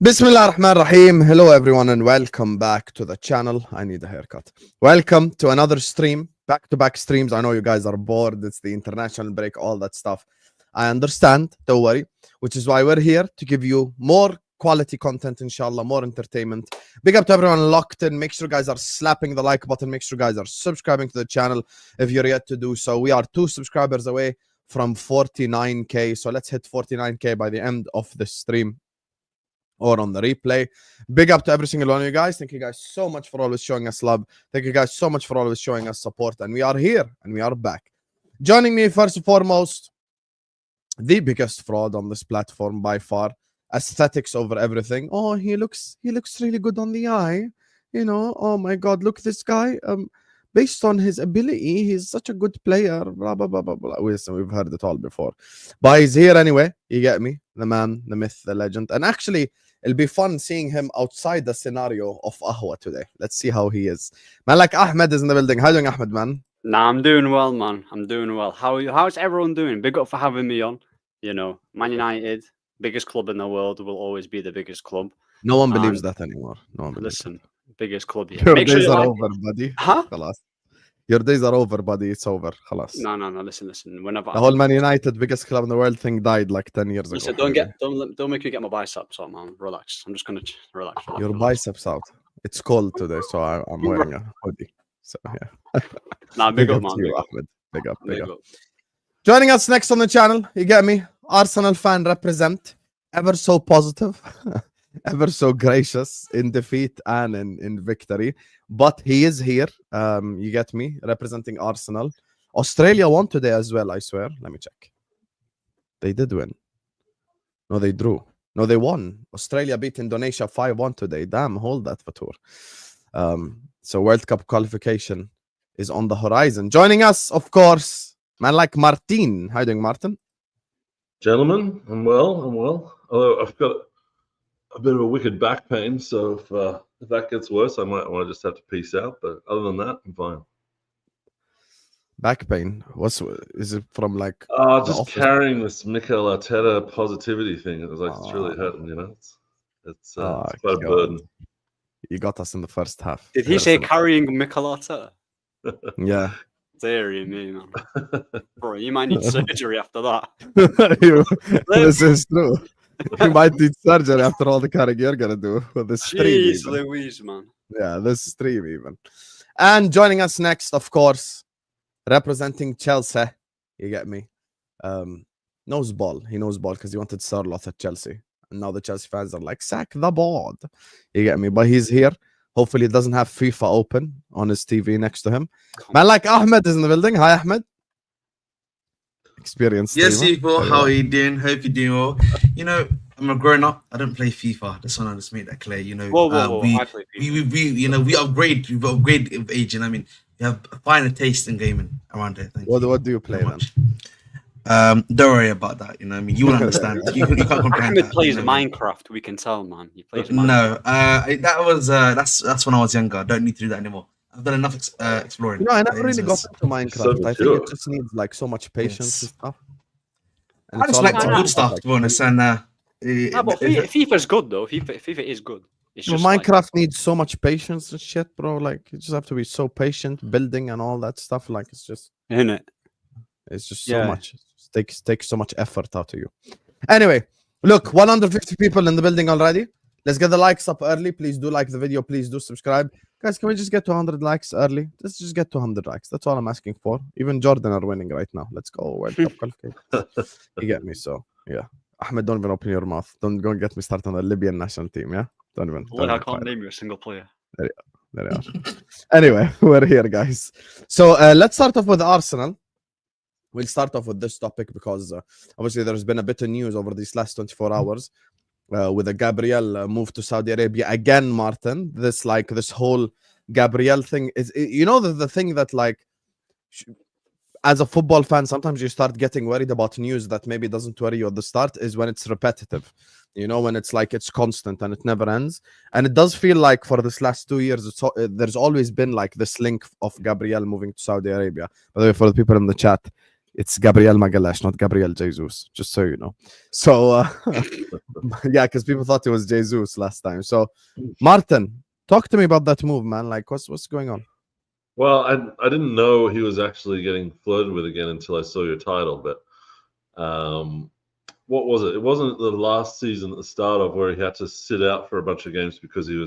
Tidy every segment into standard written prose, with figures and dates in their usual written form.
Bismillah ar-Rahman ar-Rahim. Hello everyone and welcome back to the channel. I need a haircut. Welcome to another stream, back-to-back streams. I know you guys are bored. It's the international break, all that stuff. I understand, don't worry, which is why we're here to give you more quality content, inshallah, more entertainment. Big up to everyone locked in. Make sure you guys are slapping the like button. Make sure you guys are subscribing to the channel if you're yet to do so. We are 2 subscribers away from 49k, so let's hit 49k by the end of the stream or on the replay. Big up to every single one of you guys. Thank you guys so much for always showing us love. Thank you guys so much for always showing us support. And we are here and we are back. Joining me first and foremost, the biggest fraud on this platform by far. Aesthetics over everything. Oh, he looks really good on the eye. You know, oh my God, look, this guy, based on his ability, he's such a good player. Blah, blah, blah, blah, blah. We've heard it all before. But he's here anyway. You get me? The man, the myth, the legend. And actually, it'll be fun seeing him outside the scenario of Ahwa today. Let's see how he is. Man, like Ahmed is in the building. How are you doing, Ahmed, man? Nah, I'm doing well, man. I'm doing well. How's everyone doing? Big up for having me on. You know, Man United, biggest club in the world, will always be the biggest club. No one believes that anymore. No one believes Listen, biggest club. Your days are over, buddy. Huh? Khalas. Your days are over, buddy. It's over. Khalas. No. Listen. Whenever the whole Man United, biggest club in the world thing died like 10 years listen, ago. don't make me get my biceps out, man. Relax. I'm just gonna relax. Your biceps out. It's cold today, so I'm wearing a hoodie. So yeah. Nah, big up, man. To you, Ahmed. Big up. Joining us next on the channel, you get me? Arsenal fan represent. Ever so positive. Ever so gracious in defeat and in victory. But he is here. You get me? Representing Arsenal. Australia won today as well, I swear. Let me check. They did win. No, they drew. No, they won. Australia beat Indonesia 5-1 today. Damn, hold that, Fatur. So World Cup qualification is on the horizon. Joining us, of course, man like Martin. How you doing, Martin? Gentlemen, I'm well. Although I've got a bit of a wicked back pain, so if that gets worse, I might want to just have to peace out. But other than that, I'm fine. Back pain? Is it from like? Just carrying this Mikel Arteta positivity thing. It was like it's really hurting, you know. It's quite a burden. You got us in the first half. Did he say carrying Mikel Arteta? Yeah. Deary me, man. Bro, you might need surgery after that. This is true. You might need surgery after all the carrying you're gonna do with this stream. Jeez Louise, man. Yeah, this stream even. And joining us next, of course, representing Chelsea. You get me? Knows ball. He knows ball because he wanted Sirloth at Chelsea. And now the Chelsea fans are like, sack the board. You get me? But he's here. Hopefully he doesn't have FIFA open on his TV next to him. Man like Ahmed is in the building. Hi, Ahmed. Experienced. Yes, people. How are you doing? Hope you're doing well. You know, I'm a grown up. I don't play FIFA. Just want to just make that clear. You know, I play FIFA. we upgrade. We upgrade with age, and I mean, we have a finer taste in gaming around here. What do you play then? Don't worry about that. You know, I mean, you will understand. you can't comprehend. Ahmed plays Minecraft. We can tell, man. He plays Minecraft. No, that was that's when I was younger. I don't need to do that anymore. I've done enough exploring. I never really got into Minecraft. I think it just needs like so much patience and stuff. And I just like the good stuff, to be honest. And but FIFA's good though. FIFA is good. It's just Minecraft needs so much patience and shit, bro. Like you just have to be so patient, building and all that stuff. Like it's just, isn't it? It's just so much. It takes so much effort out of you. Anyway, look, 150 people in the building already. Let's get the likes up early. Please do like the video. Please do subscribe. Guys, can we just get to 100 likes early? Let's just get to 100 likes. That's all I'm asking for. Even Jordan are winning right now. Let's go. World Cup qualification. You get me? So, yeah. Ahmed, don't even open your mouth. Don't go and get me started on the Libyan national team, yeah? Don't even. I can't name you a single player. There you are. Anyway, we're here, guys. So, let's start off with Arsenal. We'll start off with this topic because obviously there's been a bit of news over these last 24 hours. With a Gabriel move to Saudi Arabia again, Martin. This whole Gabriel thing is, you know, the thing that like, as a football fan, sometimes you start getting worried about news that maybe doesn't worry you at the start is when it's repetitive. You know, when it's like it's constant and it never ends. And it does feel like for this last 2 years, there's always been like this link of Gabriel moving to Saudi Arabia. By the way, for the people in the chat, It's Gabriel Magalhaes, not Gabriel Jesus, just so you know. So, yeah, because people thought it was Jesus last time. So, Martin, talk to me about that move, man. Like, what's going on? Well, I didn't know he was actually getting flirted with again until I saw your title. But what was it? It wasn't the last season at the start of where he had to sit out for a bunch of games because he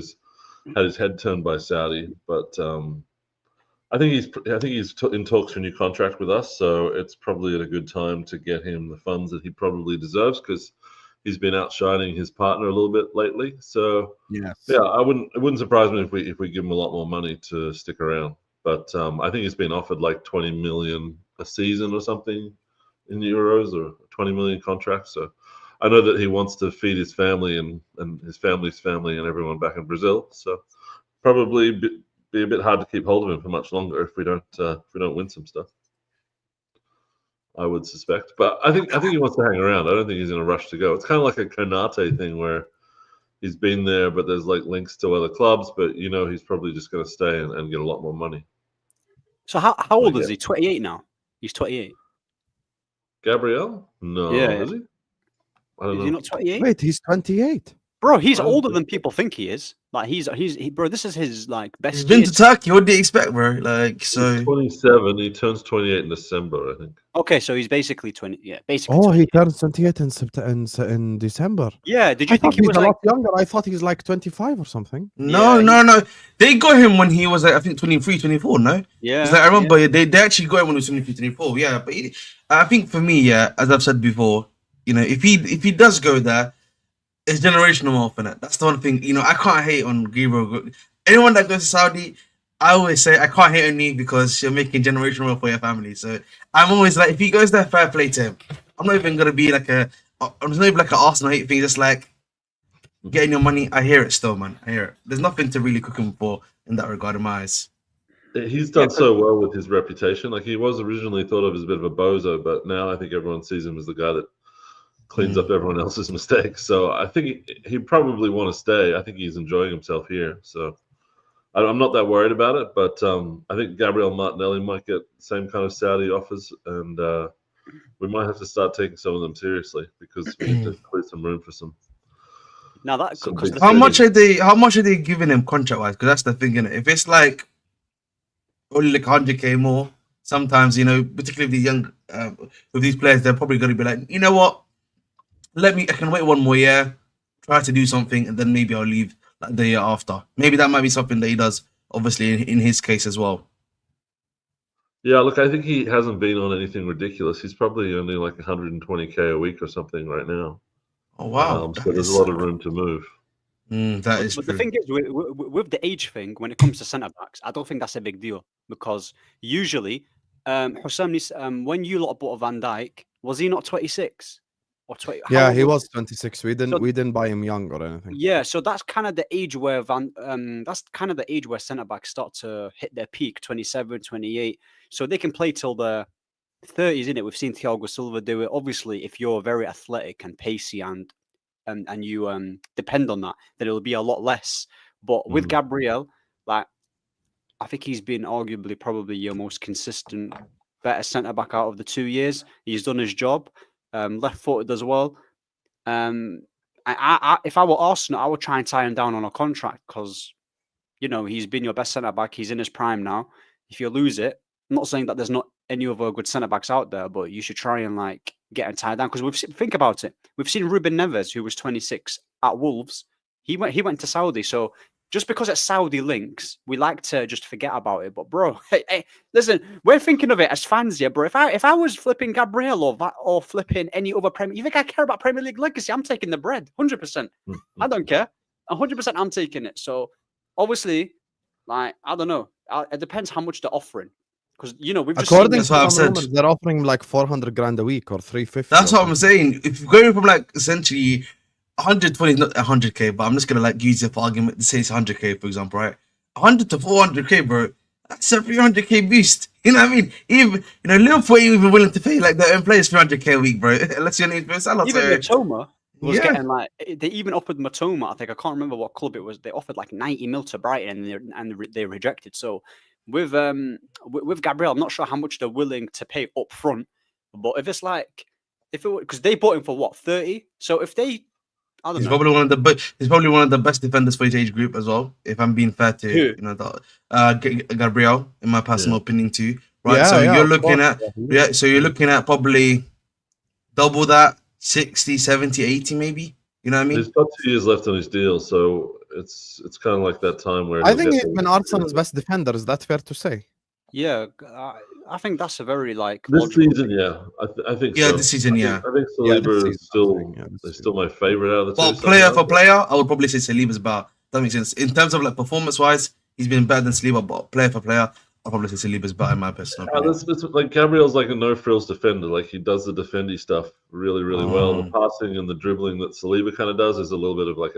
had his head turned by Saudi. But I think he's in talks for a new contract with us, so it's probably at a good time to get him the funds that he probably deserves because he's been outshining his partner a little bit lately. So Yes. yeah, it wouldn't surprise me if we give him a lot more money to stick around. But I think he's been offered like 20 million a season or something in euros, or 20 million contract. So I know that he wants to feed his family and his family's family and everyone back in Brazil. So probably be a bit hard to keep hold of him for much longer if we don't win some stuff. I would suspect, but I think he wants to hang around. I don't think he's in a rush to go. It's kind of like a Konate thing where he's been there, but there's like links to other clubs. But he's probably just going to stay and get a lot more money. So how old is he? 28 now. He's 28. Gabriel? No, is he? I don't know. Is he not 28? Wait, he's 28. Bro, he's older than people think he is. Like bro, this is his like best. He's been to Turkey. What do you expect, bro? Like, so he's 27. He turns 28 in December, I think. Okay, so he's basically 20. Yeah, basically. Oh, 28. he turns 28 in December. Yeah, did you I think thought he was a like lot younger? I thought he's like 25 or something. No. They got him when he was like, I think 23, 24, no? Yeah. Like, I remember they actually got him when he was 23, 24. Yeah, but I think for me, as I've said before, if he does go there, it's generational wealth in it. That's the one thing. I can't hate on Gabriel. Anyone that goes to Saudi, I always say I can't hate on you because you're making generational wealth for your family. So I'm always like, if he goes there, fair play to him. I'm not even gonna be like I'm not even like an Arsenal hate thing. Just like getting your money. I hear it still, man. I hear it. There's nothing to really cook him for in that regard, in my eyes. He's done so well with his reputation. Like, he was originally thought of as a bit of a bozo, but now I think everyone sees him as the guy that cleans up everyone else's mistakes. So I think he'd probably want to stay. I think he's enjoying himself here. So I'm not that worried about it, but I think Gabriel Martinelli might get the same kind of Saudi offers, and we might have to start taking some of them seriously because we need to clear some room for some. Now that how much are they giving him contract wise? Because that's the thing, innit? If it's like only like 100k more, sometimes particularly with the young with these players, they're probably going to be like, you know what? I can wait one more year, try to do something, and then maybe I'll leave like the year after. Maybe that might be something that he does, obviously, in his case as well. Yeah, look, I think he hasn't been on anything ridiculous. He's probably only like 120k a week or something right now. Oh, wow. So there's a lot of room to move. That is but true. the thing is, with the age thing, when it comes to centre-backs, I don't think that's a big deal because usually, Hussam, when you lot bought Van Dijk, was he not 26? Or 20, yeah, he was 26. We didn't buy him young or anything. Yeah, so that's kind of the age where centre-backs start to hit their peak, 27, 28. So they can play till the 30s, isn't it? We've seen Thiago Silva do it. Obviously, if you're very athletic and pacey and you depend on that, then it'll be a lot less. But with Gabriel, like, I think he's been arguably probably your most consistent, better centre-back out of the 2 years. He's done his job. Left-footed as well. If I were Arsenal, I would try and tie him down on a contract because, he's been your best centre-back. He's in his prime now. If you lose it, I'm not saying that there's not any other good centre-backs out there, but you should try and get him tied down because think about it. We've seen Ruben Neves, who was 26 at Wolves. He went to Saudi, so just because it's Saudi links, we like to just forget about it. But bro, hey, listen, we're thinking of it as fans, yeah, bro. If I was flipping Gabriel or flipping any other Premier, you think I care about Premier League legacy? I'm taking the bread, 100%. I don't care, 100%. I'm taking it. So obviously, I don't know. It depends how much they're offering, because we've just according to some some rumors, they're offering like 400 grand a week or 350. That's what I'm saying. If you're going from essentially 120, not 100k, but I'm just gonna use it for argument to say it's 100k, for example, right? 100 to 400k, bro. That's a 300k boost. You know what I mean? Even Liverpool ain't even willing to pay their own players 300k a week, bro. Unless you're in Salah. Even Matoma was getting they even offered Matoma. I think I can't remember what club it was. They offered 90 mil to Brighton, and they rejected. So with Gabriel, I'm not sure how much they're willing to pay up front. But if it's like, because they bought him for what, 30? So if they, I don't He's know. probably one of the he's probably one of the best defenders for his age group as well. If I'm being fair to Who? Gabriel, in my personal opinion too. Right. Yeah, so yeah, you're of looking course. at so you're looking at probably double that, 60, 70, 80 maybe. You know what I mean? He's got 2 years left on his deal, so it's kind of like that time where I he'll think get he's been Arsenal's best defender. Is that fair to say? Yeah, I think that's a very like this logical season. thing. Yeah, I think Yeah, so. this season, yeah. I think Yeah, this Saliba season, is still I think, yeah, this is season. still my favorite out of the two. Well, player somehow. for player, I would probably say Saliba's better. That makes sense. In terms of like performance wise, he's been better than Saliba, but player for player, I'll probably say Saliba's better in my personal opinion. That's like Gabriel's like a no frills defender. Like he does the defendy stuff really, really well. The passing and the dribbling that Saliba kind of does is a little bit of like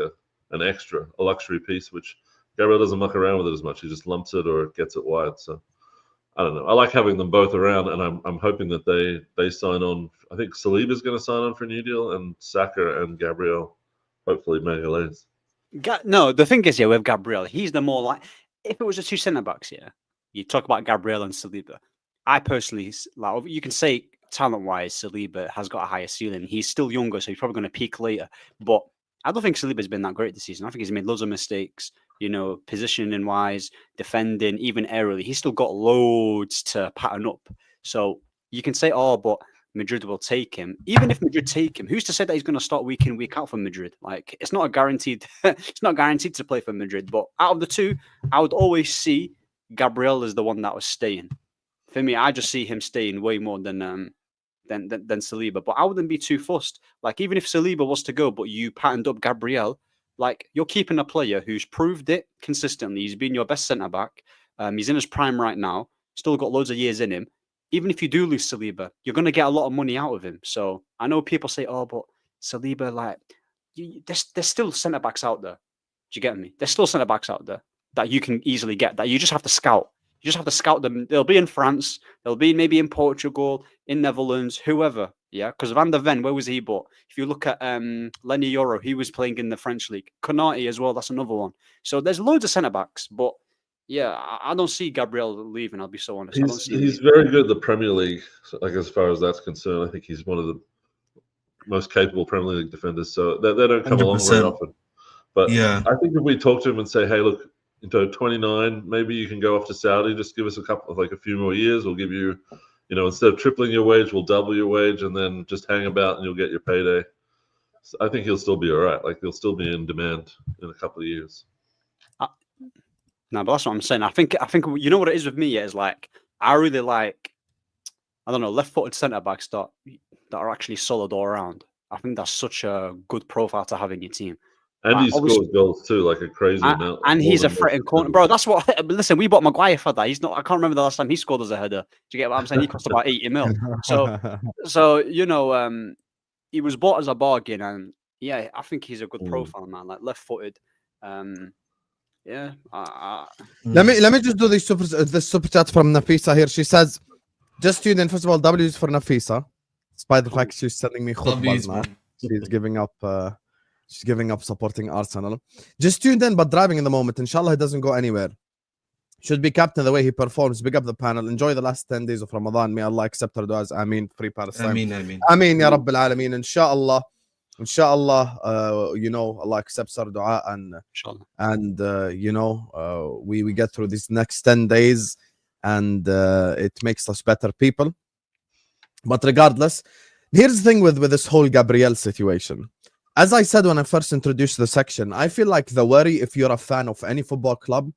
an extra, a luxury piece, which Gabriel doesn't muck around with it as much. He just lumps it or gets it wide. So I don't know. I like having them both around, and I'm hoping that they sign on. I think Saliba's going to sign on for a new deal, and Saka and Gabriel hopefully Magalhaes. No, the thing is, yeah, with Gabriel, he's the more like, if it was the two centre backs, yeah, you talk about Gabriel and Saliba. I personally, like, you can say talent wise, Saliba has got a higher ceiling. He's still younger, so he's probably going to peak later. But I don't think Saliba's been that great this season. I think he's made loads of mistakes, you know, positioning wise, defending, even aerially. He's still got loads to pattern up. So you can say, oh, but Madrid will take him. Even if Madrid take him, who's to say that he's going to start week in, week out for Madrid? Like, it's not a guaranteed. It's not guaranteed to play for Madrid. But out of the two, I would always see Gabriel as the one that was staying. For me, I just see him staying way more than Saliba. But I wouldn't be too fussed. Like, even if Saliba was to go, but you patterned up Gabriel, like, you're keeping a player who's proved it consistently. He's been your best centre back. He's in his prime right now. Still got loads of years in him. Even if you do lose Saliba, you're going to get a lot of money out of him. So I know people say, oh, but Saliba, like, there's still centre backs out there. Do you get me? There's still centre backs out there that you can easily get, that you just have to scout. You just have to scout them. They'll be in France. They'll be maybe in Portugal, in Netherlands, whoever. Yeah, because Van der Ven, where was he bought? If you look at Lenny Yoro, he was playing in the French league. Konate as well, that's another one. So there's loads of centre backs, but yeah, I don't see Gabriel leaving. I'll be so honest. He's very good at the Premier League, like as far as that's concerned. I think he's one of the most capable Premier League defenders. So they don't come 100%. along very often. But Yeah. I think if we talk to him and say, hey, look, into 29, maybe you can go off to Saudi. Just give us a few more years. We'll give you, instead of tripling your wage, we'll double your wage, and then just hang about and you'll get your payday. So I think he'll still be all right. Like he'll still be in demand in a couple of years. No, but that's what I'm saying. I think you know what it is with me is like I really like, I don't know, left-footed centre backs that are actually solid all around. I think that's such a good profile to have in your team. And he scores goals too, like a crazy amount. And he's a threat in corner, bro. That's what. Listen, we bought Maguire for that. He's not. I can't remember the last time he scored as a header. Do you get what I'm saying? He cost about 80 mil. So he was bought as a bargain, and yeah, I think he's a good profile, man. Like left-footed. Yeah. Let me just do this super chat from Nafisa here. She says, just tune in. First of all, W's for Nafisa, despite the fact she's sending me khutbahs now. She's giving up. She's giving up supporting Arsenal. Just tuned in, but driving in the moment. Inshallah, he doesn't go anywhere. Should be captain the way he performs. Big up the panel. Enjoy the last 10 days of Ramadan. May Allah accept our du'as. Ameen. Free Palestine. Ameen. Ya Rabbil Alameen. Inshallah. Allah accepts our dua and we get through these next 10 days and it makes us better people. But regardless, here's the thing with this whole Gabriel situation. As I said when I first introduced the section, I feel like the worry, if you're a fan of any football club,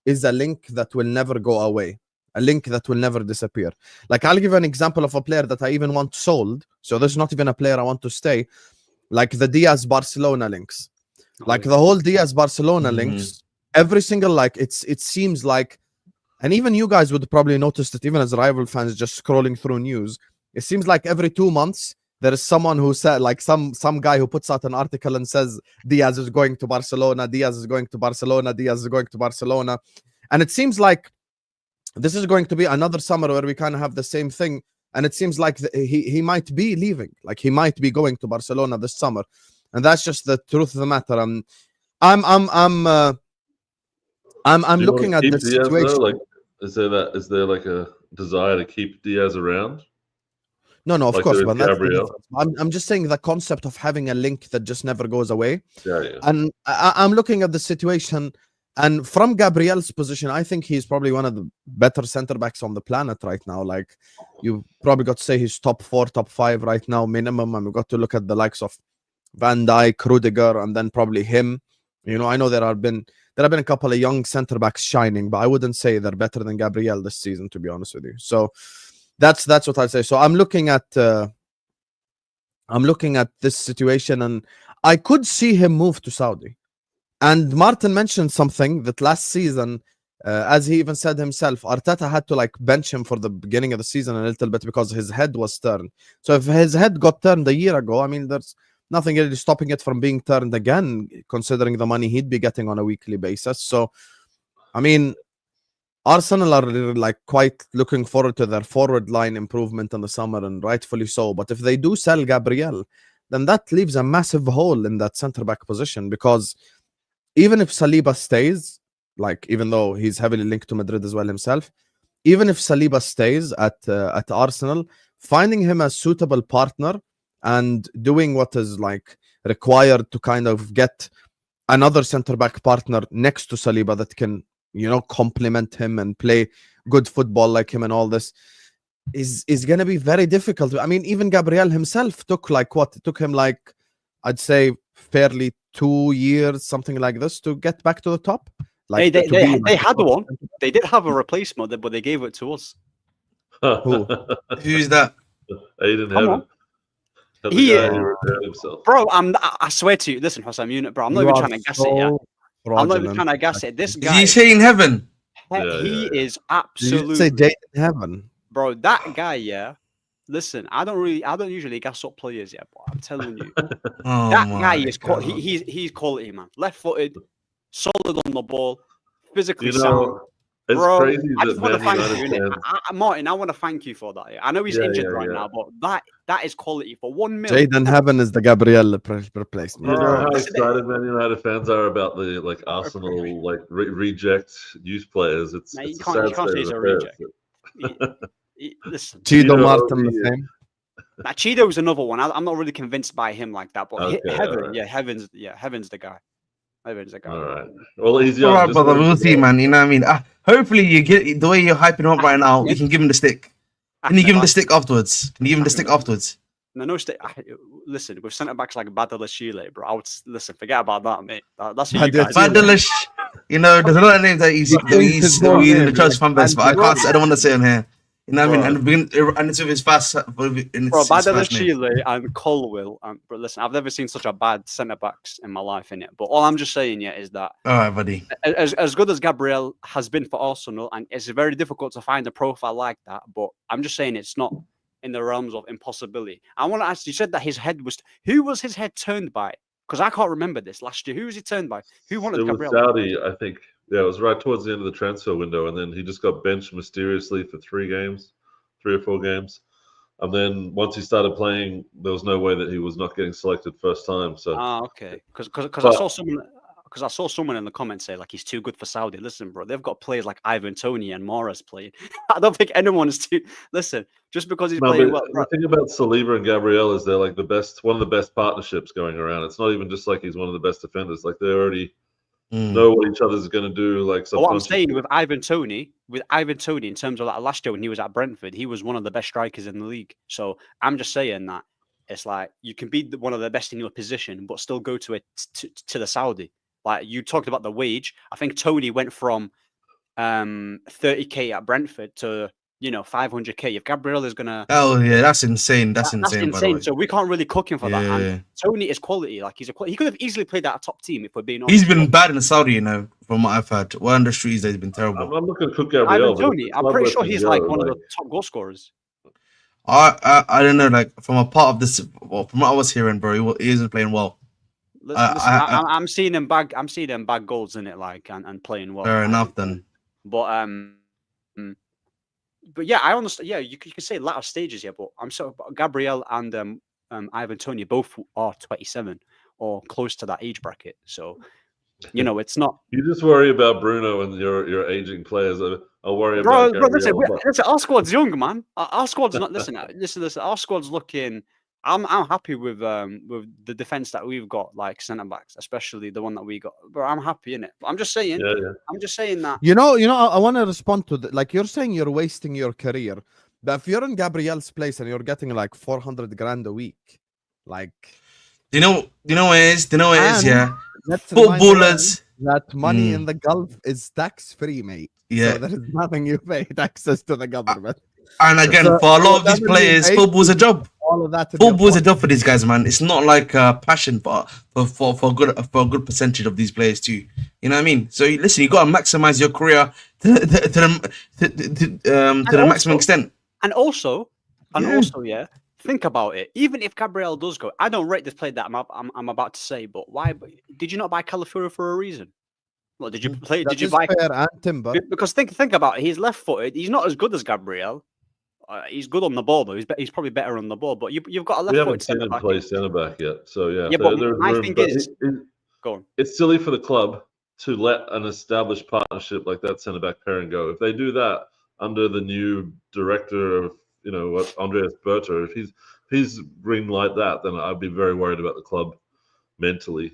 is a link that will never go away, a link that will never disappear. Like, I'll give an example of a player that I even want sold. So there's not even a player I want to stay. Like the Diaz Barcelona links, like the whole Diaz Barcelona links, every single, it seems like, and even you guys would probably notice that even as rival fans just scrolling through news, it seems like every 2 months there is someone who said, like some guy who puts out an article and says Diaz is going to Barcelona, Diaz is going to Barcelona, Diaz is going to Barcelona, and it seems like this is going to be another summer where we kind of have the same thing. And it seems like he might be leaving, like he might be going to Barcelona this summer, and that's just the truth of the matter. I'm looking at the situation. Is there like a desire to keep Diaz around? No, of Like course, there is but that's the Gabriel. difference. I'm just saying the concept of having a link that just never goes away. Yeah. And I'm looking at the situation, and from Gabriel's position, I think he's probably one of the better center backs on the planet right now. Like, you probably got to say he's top 4, top 5 right now minimum, and we got to look at the likes of Van Dijk, Rudiger, and then probably him. I know there have been a couple of young center backs shining, but I wouldn't say they're better than Gabriel this season, to be honest with you. So that's what I'd say. So I'm looking at this situation, and I could see him move to Saudi. And Martin mentioned something that last season, as he even said himself, Arteta had to like bench him for the beginning of the season a little bit because his head was turned. So if his head got turned a year ago, I mean, there's nothing really stopping it from being turned again, considering the money he'd be getting on a weekly basis. So, I mean, Arsenal are like quite looking forward to their forward line improvement in the summer, and rightfully so. But if they do sell Gabriel, then that leaves a massive hole in that centre back position, because even if Saliba stays, like, even though he's heavily linked to Madrid as well himself, even if Saliba stays at Arsenal, finding him a suitable partner and doing what is like required to kind of get another centre back partner next to Saliba that can, complement him and play good football like him and all this is going to be very difficult. I mean, even Gabriel himself took him like, I'd say fairly 2 years, something like this, to get back to the top. Like, they had one. They did have a replacement, but they gave it to us. Who? Who's that? Aiden Come Heaven. on. He himself. Bro, I swear to you, listen, Hossam, bro, I'm not even trying to guess it yet. I'm not even trying to guess it. This guy, Is he saying Heaven? he is Did absolutely. you say Jade in Heaven? Bro, that guy, yeah. Listen, I don't usually gas up players yet, but I'm telling you, Oh, that my guy is God. he's quality, man. Left-footed, solid on the ball, physically You sound. know, it's Bro, crazy I that just want to Man thank United you, fans. Martin. I want to thank you for that. Yeah. I know he's injured right now, but that is quality for 1 million. Jade in Heaven is the Gabriel replacement. You know how Listen, excited Man United fans are about the like Arsenal like reject youth players. It's Mate, it's you a can't sad say state he's of a affairs. reject. Listen, Chido know, Martin the OB, same. Cheeto's another one. I'm not really convinced by him like that, but Okay, Heaven, alright. Heaven's the guy. Heaven's the guy. All right. Well, he's All young. right, just brother. let him We'll see, develop. man. You know what I mean? Hopefully, you get the way you're hyping him up right now. You can give him the stick. Can you give him the stick afterwards? Can you give him the stick afterwards? No stick. Listen, with centre backs like Badalashile, bro, I would listen. Forget about that, mate. That's who you guys. Badalish. There's a lot of names that he's in the church fan base, but I don't want to say him here. You know what I mean? And it's with his fast. Bro, Badalashile and Colwill. But listen, I've never seen such a bad centre backs in my life, innit? But all I'm just saying, is that all right, buddy. As good as Gabriel has been for Arsenal, and it's very difficult to find a profile like that. But I'm just saying it's not in the realms of impossibility. I want to ask. You said that his head was. Who was his head turned by? Because I can't remember this last year. Who was he turned by? Who wanted Gabriel? It was Saudi, I think. Yeah, it was right towards the end of the transfer window, and then he just got benched mysteriously for 3 or 4 games. And then once he started playing, there was no way that he was not getting selected first time. So okay. Because I saw someone in the comments say like he's too good for Saudi. Listen, bro, they've got players like Ivan Toney and Morris playing. I don't think anyone is too. Listen, just because he's playing well. The thing about Saliba and Gabriel is they're like one of the best partnerships going around. It's not even just like he's one of the best defenders. Like they already know what each other's going to do. Like what I'm saying with Ivan Toney, in terms of like last year when he was at Brentford, he was one of the best strikers in the league. So I'm just saying that it's like you can be one of the best in your position, but still go to the Saudi. Like you talked about the wage. I think Toney went from 30k at Brentford to 500k. If Gabriel is gonna, oh yeah, that's insane. That's insane. By the way. So we can't really cook him for that. And Toney is quality. Like he could have easily played at a top team if we're being honest. He's been bad in Saudi, from what I've heard. Well, on the streets, he's been terrible. I'm looking to cook Gabriel. Ivan Toney, I'm pretty sure he's like one of the top goal scorers. I don't know, like from a part of this, well, from what I was hearing, bro, he isn't playing well. Listen, I'm seeing him bag goals in it, like and playing well. Fair enough then. But yeah, I understand. Yeah, you can say latter stages here, but I'm so Gabriel and Ivan Toney both are 27 or close to that age bracket. So it's not. You just worry about Bruno and your aging players. I'll worry Bro, about Gabriel. listen, our squad's young, man. Our squad's not. Listen. Our squad's looking. I'm happy with the defense that we've got, like centre backs, especially the one that we got. But I'm happy in it. I'm just saying. Yeah. I'm just saying that. I want to respond to like you're saying you're wasting your career, but if you're in Gabriel's place and you're getting like 400 grand a week, like you know what it is? Yeah. let's remind Footballers. that money in the Gulf is tax free, mate. Yeah. So there is nothing you pay taxes to the government. And again, So, for a lot of these players, football's a job. All of that. Football's a job for these guys, man. It's not like a passion for a good percentage of these players too. You know what I mean? So listen, you got to maximize your career to the maximum extent. And also, yeah, think about it. Even if Gabriel does go, I don't rate this play that I'm about to say, but why? Did you not buy Calafiori for a reason? What did you play? Did you buy? And Timber? Because think about it. He's left-footed. He's not as good as Gabriel. He's good on the ball, though. He's probably better on the ball. But you've got a left-footed. We haven't seen him play centre back yet, so yeah. Yeah, but my thing is, go on. It's silly for the club to let an established partnership like that centre back pairing go. If they do that under the new director of, Andreas Berter, if he's green light that, then I'd be very worried about the club mentally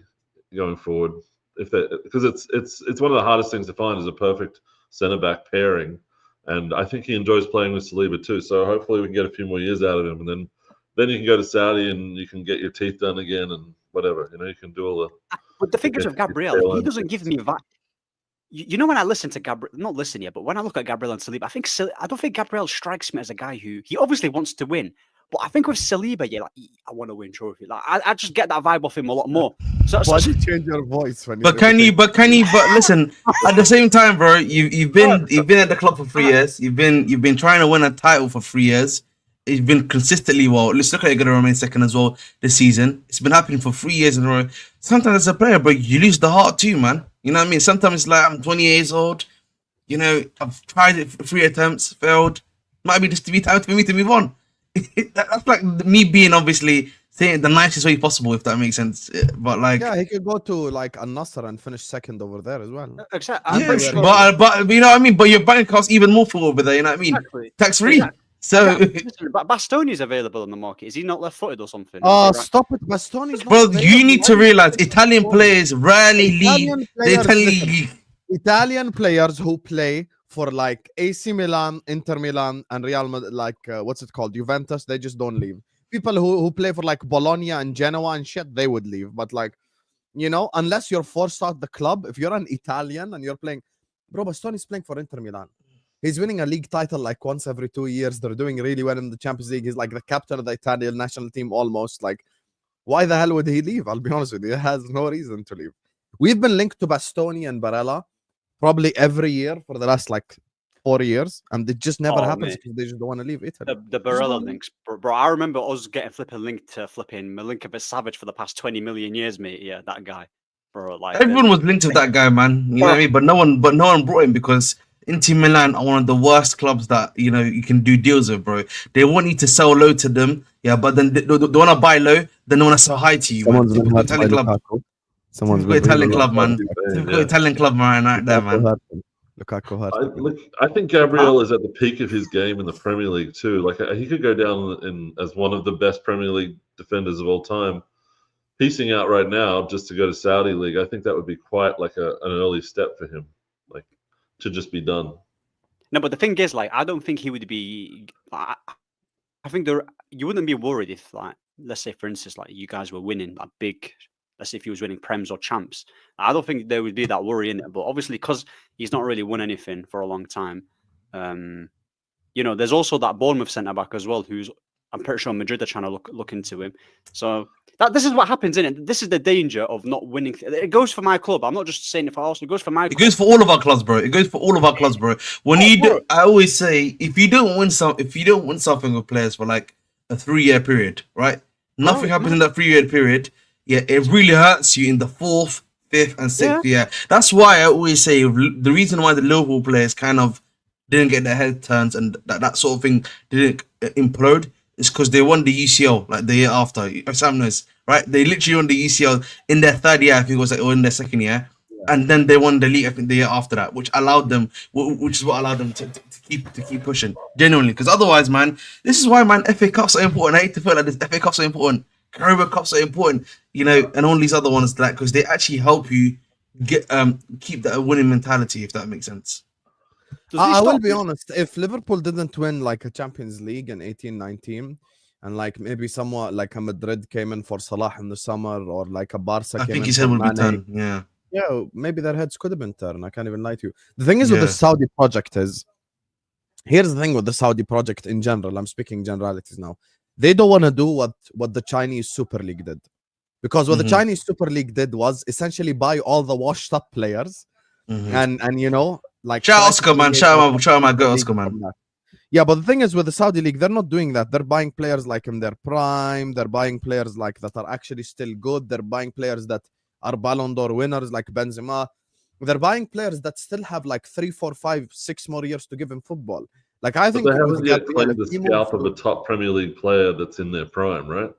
going forward. Because it's one of the hardest things to find is a perfect centre back pairing. And I think he enjoys playing with Saliba too. So hopefully we can get a few more years out of him, and then you can go to Saudi and you can get your teeth done again and whatever. You can do all the. But the thing is with Gabriel, he doesn't give me that. When I listen to Gabriel, not listen yet, but when I look at Gabriel and Saliba, I don't think Gabriel strikes me as a guy who he obviously wants to win. But I think with Saliba, I want to win trophy. Like I just get that vibe off him a lot more. Why do you change your voice when? But listen, at the same time, bro, you've been at the club for 3 years. You've been trying to win a title for 3 years. You've been consistently well. Let's look at you're gonna remain second as well this season. It's been happening for 3 years in a row. Sometimes as a player, bro, you lose the heart too, man. You know what I mean? Sometimes it's like I'm 20 years old. I've tried it for 3 attempts, failed. Might be just to be time for me to move on. That's like me being obviously saying it the nicest way possible, if that makes sense. But like, yeah, he could go to like Al Nassr and finish second over there as well. Exactly. But you know what I mean. But your bank costs even more for over there. You know what I mean? Exactly. Tax free. Exactly. So, but Bastoni's available in the market. Is he not left-footed or something? Stop it, Bastoni's not bro, available. you need to realize Italian players rarely leave the Italian league. Italian players who play for like AC Milan, Inter Milan, and Real Madrid, like what's it called, Juventus, they just don't leave. People who play for like Bologna and Genoa and shit, they would leave. But like, unless you're forced out the club, if you're an Italian and you're playing, bro, Bastoni's playing for Inter Milan. He's winning a league title like once every 2 years. They're doing really well in the Champions League. He's like the captain of the Italian national team almost. Like, why the hell would he leave? I'll be honest with you. He has no reason to leave. We've been linked to Bastoni and Barella probably every year for the last like 4 years, and it just never happens because they just don't want to leave Italy. The Barella links, bro. I remember us getting linked to Milinkovic-Savic for the past 20 million years, mate. Yeah, that guy, bro. Like everyone was linked to that guy, man. You know what I mean? But no one brought him because Inter Milan are one of the worst clubs that you can do deals with, bro. They want you to sell low to them, yeah, but then they want to buy low, then they want to sell high to you. Someone's man. been Italian club. Someone's got Italian club, man. Got Italian club, man, right there, man. I think Gabriel is at the peak of his game in the Premier League too. Like he could go down as one of the best Premier League defenders of all time. Piecing out right now just to go to Saudi League, I think that would be quite like an early step for him, like to just be done. No, but the thing is, like, I don't think he would be. I think you wouldn't be worried if, like, let's say, for instance, like you guys were winning a big. Let's say if he was winning Prems or Champs. I don't think there would be that worry in it. But obviously, because he's not really won anything for a long time, there's also that Bournemouth centre-back as well, who's, I'm pretty sure Madrid are trying to look into him. So this is what happens, isn't it? This is the danger of not winning. It goes for my club. I'm not just saying it for Arsenal. It goes for my club. It goes for all of our clubs, bro. It goes for all of our clubs, bro. I always say, if you don't win something with players for like a 3-year period, right? Nothing happens in that 3-year period. Yeah, it really hurts you in the 4th, 5th, and 6th year. That's why I always say the reason why the Liverpool players kind of didn't get their head turns and that sort of thing didn't implode is because they won the UCL like the year after. Sam knows, right? They literally won the UCL in their 3rd year. I think it was like, or in their 2nd year. and then they won the league. I think the year after that, which allowed them, which is what allowed them to keep pushing. Genuinely, because otherwise, man, this is why, man, FA Cups are important. I hate to feel like this. FA Cups are important. Carabao Cups are important. You know, and all these other ones because they actually help you get keep that winning mentality, if that makes sense. I will be honest, if Liverpool didn't win like a Champions League in 18-19 and like maybe somewhat like a Madrid came in for Salah in the summer or like a Barca I came think in his for head would be Mane, turned. Yeah. yeah, maybe their heads could have been turned. I can't even lie to you. The thing is with the Saudi project is, here's the thing with the Saudi project in general, I'm speaking generalities now. They don't want to do what the Chinese Super League did. Because what the Chinese Super League did was essentially buy all the washed up players and you know, like shout Oscar, man. Shout out my girl Oscar, man. Yeah, but the thing is with the Saudi League, they're not doing that. They're buying players like in their prime. They're buying players like that are actually still good. They're buying players that are Ballon d'Or winners like Benzema. They're buying players that still have like 3, 4, 5, 6 more years to give him football. Like I think they haven't yet Gabriel, claimed the scalp of a top Premier League player that's in their prime, right?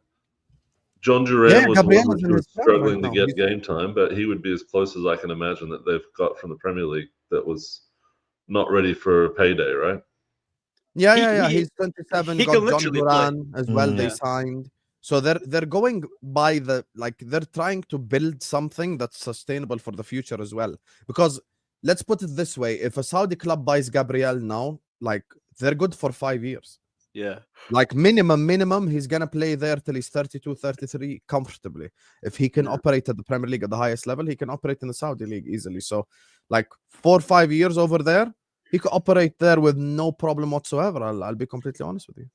John Duran was Gabriel one is who in was his prime struggling right to now. get game time, but he would be as close as I can imagine that they've got from the Premier League that was not ready for a payday, right? Yeah. He's 27. He Got can John literally Duran as well. They Yeah. signed. So they're going by they're trying to build something that's sustainable for the future as well. Because let's put it this way: if a Saudi club buys Gabriel now, like they're good for 5 years. Yeah. Like minimum, he's gonna play there till he's 32, 33 comfortably. If he can operate at the Premier League at the highest level, he can operate in the Saudi League easily. So, like 4 or 5 years over there, he could operate there with no problem whatsoever. I'll be completely honest with you.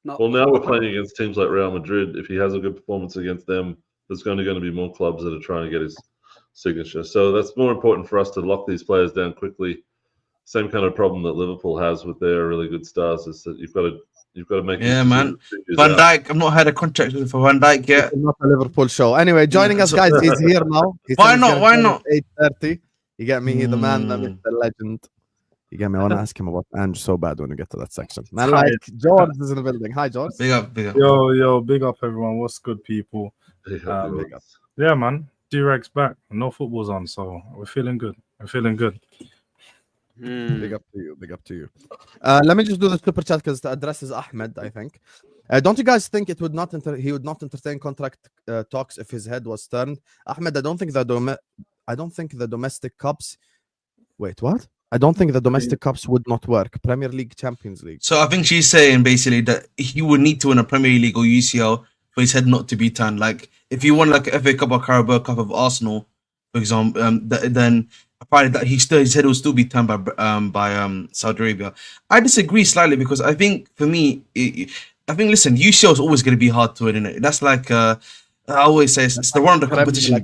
No, Well, now we're playing against teams like Real Madrid. If he has a good performance against them, there's going to be more clubs that are trying to get his signature. So that's more important for us to lock these players down quickly. Same kind of problem that Liverpool has with their really good stars is that you've got to make. Yeah, man. Van Dijk. I've not had a contract for Van Dijk yet. It's not a Liverpool show. Anyway, joining us, guys, is here now. Why not? Why not? 8:30. You get me? He the man, the legend. You get me? I want to ask him about Ange so bad when we get to that section. Man, like Jordz is in the building. Hi, Jordz. Big up. Yo, big up everyone. What's good, people? Big up. Yeah, man. D-Reg's back. No football's on, so we're feeling good. Big up to you. Let me just do the super chat because the address is Ahmed, I think. Don't you guys think he would not entertain contract talks if his head was turned? Ahmed, I don't think the domestic cups. Wait, what? I don't think the domestic cups would not work. Premier League, Champions League. So I think she's saying basically that he would need to win a Premier League or UCL for his head not to be turned. Like if you won like a FA Cup or Carabao Cup of Arsenal, for example, then apparently that his head will still be turned by Saudi Arabia. I disagree slightly because I think for me, listen, UCL is always going to be hard to win, isn't it? That's like I always say it's the one of the competition.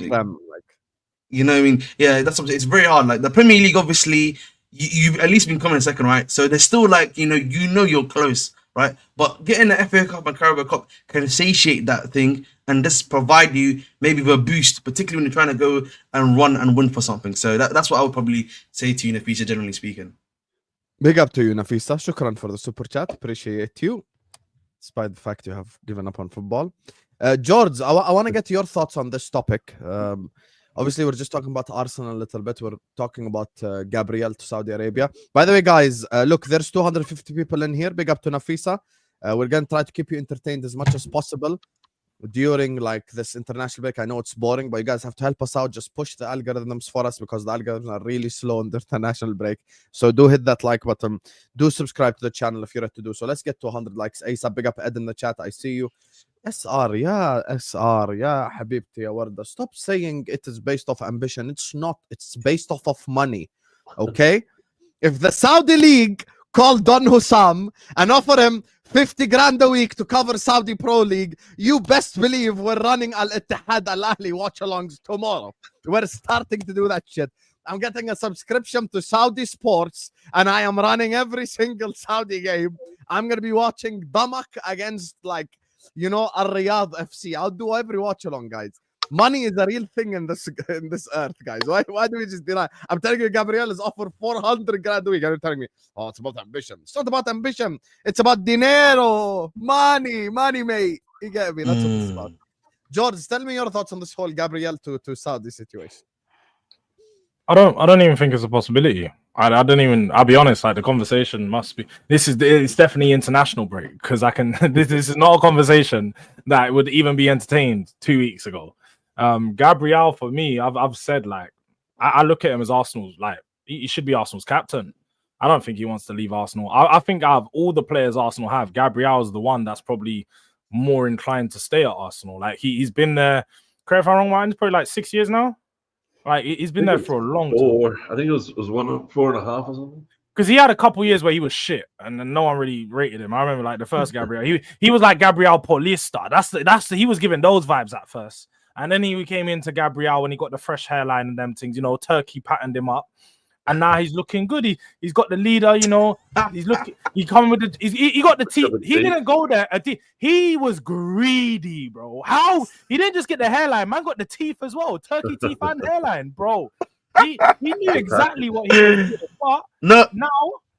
You know what I mean? Yeah, that's what it's very hard. Like the Premier League, obviously, you've at least been coming second, right? So there's still like you know you're close, right? But getting the FA Cup and Carabao Cup can satiate that thing and just provide you maybe with a boost, particularly when you're trying to go and run and win for something. So that's what I would probably say to you, Nafisa, generally speaking. Big up to you, Nafisa. Shukran for the super chat. Appreciate you, despite the fact you have given up on football. Jordz, I want to get your thoughts on this topic. Obviously, we're just talking about Arsenal a little bit. We're talking about Gabriel to Saudi Arabia. By the way, guys, look, there's 250 people in here. Big up to Nafisa. We're going to try to keep you entertained as much as possible during like this international break. I know it's boring, but you guys have to help us out. Just push the algorithms for us because the algorithms are really slow in the international break. So do hit that like button. Do subscribe to the channel if you're ready to do so. Let's get to 100 likes. ASAP. Big up Ed in the chat. I see you. SR, yeah, Habibti, ya Warda. Stop saying it is based off ambition. It's not. It's based off of money. Okay? If the Saudi League called Don Hussam and offer him 50 grand a week to cover Saudi Pro League, you best believe we're running Al Ittihad Al Ahli watch-alongs tomorrow. We're starting to do that shit. I'm getting a subscription to Saudi Sports and I am running every single Saudi game. I'm going to be watching Damak against Al Riyadh FC. I'll do every watch along, guys. Money is a real thing in this earth, guys. Why do we just deny? I'm telling you, Gabriel is offered 400 grand a week. And you're telling me, oh, it's about ambition. It's not about ambition. It's about dinero, money, mate. You get me? That's what it's about. Jordz, tell me your thoughts on this whole Gabriel to Saudi situation. I don't even think it's a possibility. I don't even. I'll be honest. Like the conversation must be. It's definitely international break because I can. This is not a conversation that would even be entertained 2 weeks ago. Gabriel for me, I've said like I look at him as Arsenal's like he should be Arsenal's captain. I don't think he wants to leave Arsenal. I think out of all the players Arsenal have, Gabriel is the one that's probably more inclined to stay at Arsenal. Like he's been there. Correct if I'm wrong, Martin. It's probably like 6 years now. Like he's been there for a long time. I think it was 4.5 or something. Because he had a couple years where he was shit, and then no one really rated him. I remember like the first Gabriel. He was like Gabriel Paulista. He was giving those vibes at first, and then he came into Gabriel when he got the fresh hairline and them things. You know, Turkey patterned him up. And now he's looking good. He's got the leader, you know. He's looking. He coming with the. He got the teeth. He didn't go there. He was greedy, bro. How he didn't just get the hairline, man. Got the teeth as well. Turkey teeth and hairline, bro. He knew exactly what he was doing. But now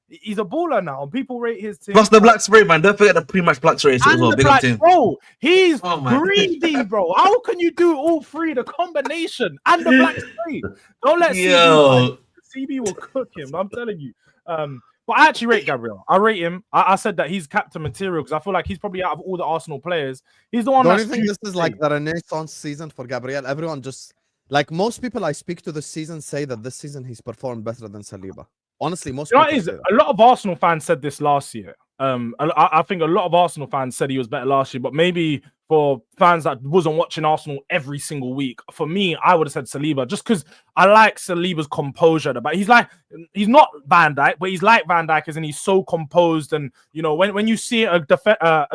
he's a baller now. People rate his team. Plus the black spray, man. Don't forget the pre-match black spray as well. Big up team. Bro, he's greedy, bro. How can you do all three? The combination and the black spray. Don't let CB will cook him. I'm telling you. But I actually rate Gabriel. I rate him. I said that he's captain material because I feel like he's probably out of all the Arsenal players. He's the one. Don't you think this is like the Renaissance season for Gabriel? Everyone just like most people I speak to this season say that this season he's performed better than Saliba. Honestly, most people say that. A lot of Arsenal fans said this last year. I think a lot of Arsenal fans said he was better last year, but maybe for fans that wasn't watching Arsenal every single week, for me, I would have said Saliba just because I like Saliba's composure. But he's not Van Dijk, but he's like Van Dijk, as in he's so composed. And you know, when you see a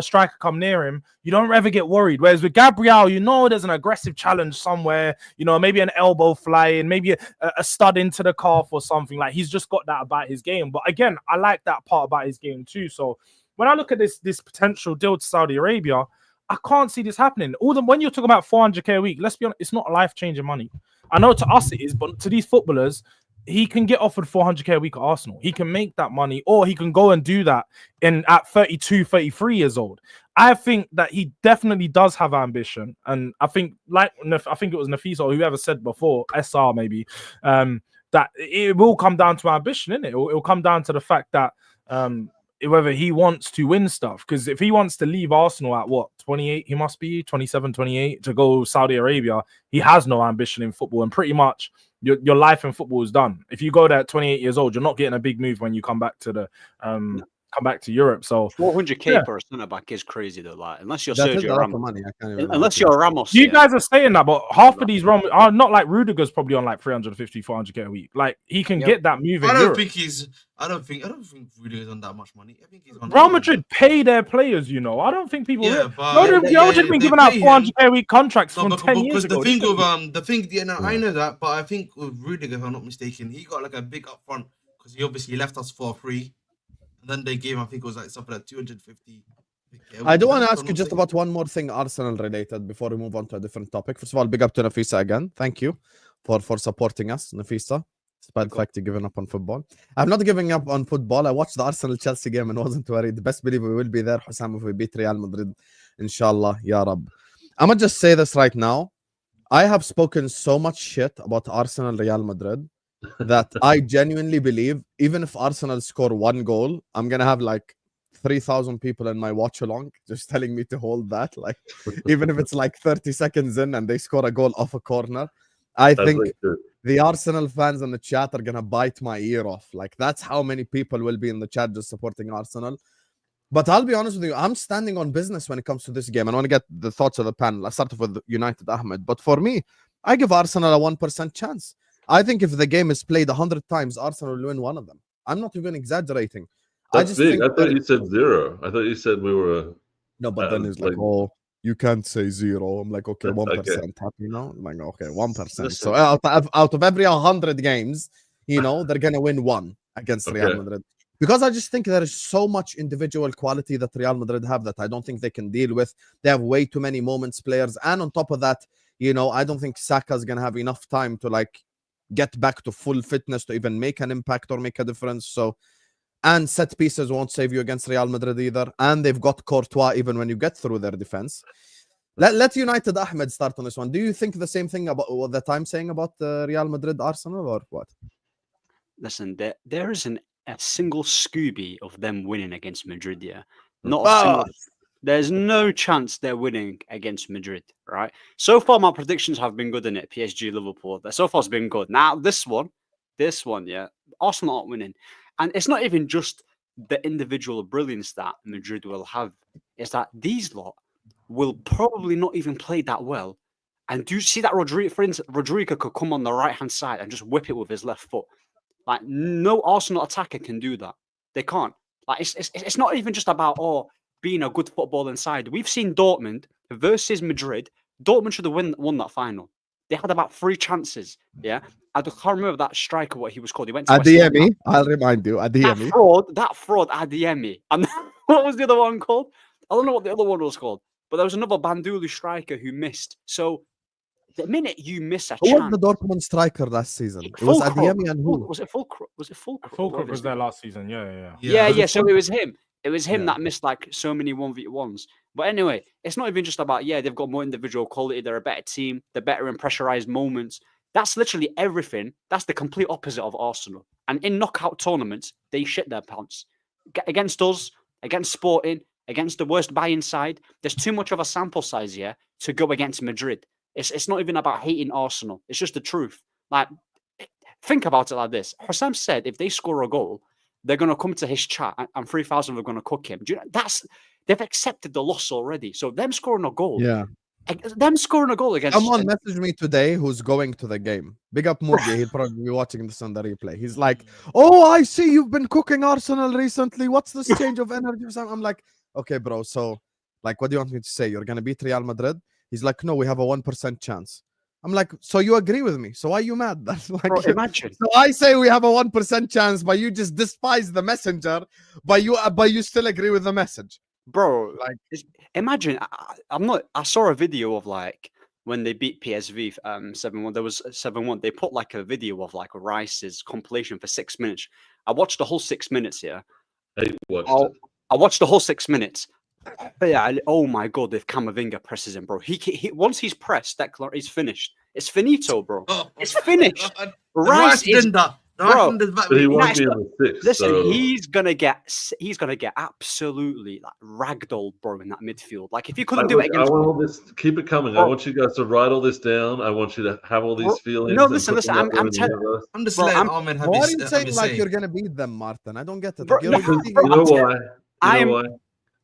striker come near him, you don't ever get worried. Whereas with Gabriel, you know, there's an aggressive challenge somewhere. You know, maybe an elbow flying, maybe a stud into the calf or something. Like he's just got that about his game. But again, I like that part about his game too. So when I look at this potential deal to Saudi Arabia, I can't see this happening. When you're talking about 400k a week, let's be honest, it's not life-changing money. I know to us it is, but to these footballers, he can get offered 400k a week at Arsenal. He can make that money, or he can go and do that at 32, 33 years old. I think that he definitely does have ambition, and I think it was Nafisa or whoever said before, SR maybe, that it will come down to ambition, innit? It will come down to the fact that whether he wants to win stuff, because if he wants to leave Arsenal at what 28, he must be 27, 28 to go Saudi Arabia, he has no ambition in football, and pretty much your life in football is done. If you go there at 28 years old, you're not getting a big move when you come back to Europe. So 400k for a centre back is crazy though. Like unless you're That is a Sergio lot of Ramos, money. I can't even unless you're Ramos. you guys are saying that, but half of these Ramos are not like Rudiger's probably on like 350, 400k a week. Like he can get that move in Europe. I don't think Rudiger's on that much money. I think he's on Real Madrid pay their players, you know. I don't think people. Yeah, Real Madrid been giving out 400k a week contracts from 10 years ago. I know that, but I think with Rudiger, if I'm not mistaken, he got like a big upfront because he obviously left us for free. And then they gave him, I think it was like something like 250. I do want to ask you just about one more thing Arsenal related before we move on to a different topic. First of all, big up to Nafisa again. Thank you for supporting us, Nafisa. Despite the fact you're giving up on football. I'm not giving up on football. I watched the Arsenal-Chelsea game and wasn't worried. The best believe we will be there, Hussam, if we beat Real Madrid. Inshallah, ya Rab. I'm going to just say this right now. I have spoken so much shit about Arsenal Real Madrid that I genuinely believe even if Arsenal score one goal, I'm going to have like 3,000 people in my watch along just telling me to hold that. Like, even if it's like 30 seconds in and they score a goal off a corner, I think the Arsenal fans in the chat are going to bite my ear off. Like, that's how many people will be in the chat just supporting Arsenal. But I'll be honest with you, I'm standing on business when it comes to this game. And I want to get the thoughts of the panel. I start off with United Ahmed. But for me, I give Arsenal a 1% chance. I think if the game is played 100 times, Arsenal will win one of them. I'm not even exaggerating. That's big. I thought you said 0. I thought you said we were... No, but then it's like, oh, you can't say 0. I'm like, okay, 1%. You know, I'm like, okay, 1%. Listen. So out of every 100 games, you know, they're going to win one against Real Madrid. Because I just think there is so much individual quality that Real Madrid have that I don't think they can deal with. They have way too many moments players. And on top of that, you know, I don't think Saka's going to have enough time to like get back to full fitness to even make an impact or make a difference. So, and set pieces won't save you against Real Madrid either. And they've got Courtois even when you get through their defense. Let United Ahmed start on this one. Do you think the same thing about what that I'm saying about Real Madrid Arsenal or what? Listen, there isn't a single Scooby of them winning against Madrid. Yeah, not a Ah. single. There's no chance they're winning against Madrid, right? So far, my predictions have been good in it. PSG, Liverpool. So far, it's been good. Now, this one, yeah, Arsenal aren't winning. And it's not even just the individual brilliance that Madrid will have. It's that these lot will probably not even play that well. And do you see that Rodrigo, for instance, Rodrigo could come on the right-hand side and just whip it with his left foot. Like, no Arsenal attacker can do that. They can't. Like, it's not even just about, being a good footballing side. We've seen Dortmund versus Madrid. Dortmund should have won that final. They had about 3 chances. Yeah, I can't remember that striker what he was called. He went to Adeyemi. I'll remind you, Adeyemi. That fraud, Adeyemi. And what was the other one called? I don't know what the other one was called, but there was another Bandulu striker who missed. So the minute you miss a Who chance, was the Dortmund striker last season? It was Adeyemi and who? Was it Fulcrum? Was it Fulcrum? Fulcrum was there last season. Yeah. Yeah. So it was him. It was him Yeah. that missed like so many 1v1s. But anyway, it's not even just about, they've got more individual quality. They're a better team. They're better in pressurized moments. That's literally everything. That's the complete opposite of Arsenal. And in knockout tournaments, they shit their pants. Against us, against Sporting, against the worst buy-in side, there's too much of a sample size here to go against Madrid. It's not even about hating Arsenal. It's just the truth. Like, think about it like this. Hussam said if they score a goal, they're going to come to his chat and 3,000 are going to cook him. Do you know, they've accepted the loss already. So them scoring a goal. Yeah. Them scoring a goal against... Someone messaged me today who's going to the game. Big up Mugi. He'll probably be watching this on the replay. He's like, I see you've been cooking Arsenal recently. What's this change of energy? I'm like, okay, bro. So, like, what do you want me to say? You're going to beat Real Madrid? He's like, no, we have a 1% chance. I'm like, so you agree with me? So why are you mad? That's like, bro, imagine. So I say we have a 1% chance, but you just despise the messenger, but you still agree with the message. Bro, like, imagine, I saw a video of like when they beat PSV 7-1. There was 7-1. They put like a video of like Rice's compilation for 6 minutes. I watched the whole 6 minutes here. I watched the whole 6 minutes. But yeah, oh my god, if Camavinga presses him, bro. He once he's pressed, he's finished. It's finito, bro. It's finished. Rice is... Bro, but he won't be in the 6. Listen, so... he's gonna get absolutely like ragdolled, bro, in that midfield. Like if you couldn't do it against, I want all this. Keep it coming. I want you guys to write all this down. I want you to have all these feelings. No, listen. I'm just letting Ahmed have why his. are you saying like you're gonna beat them, Martin? I don't get it. Bro, Like, you know why? Why?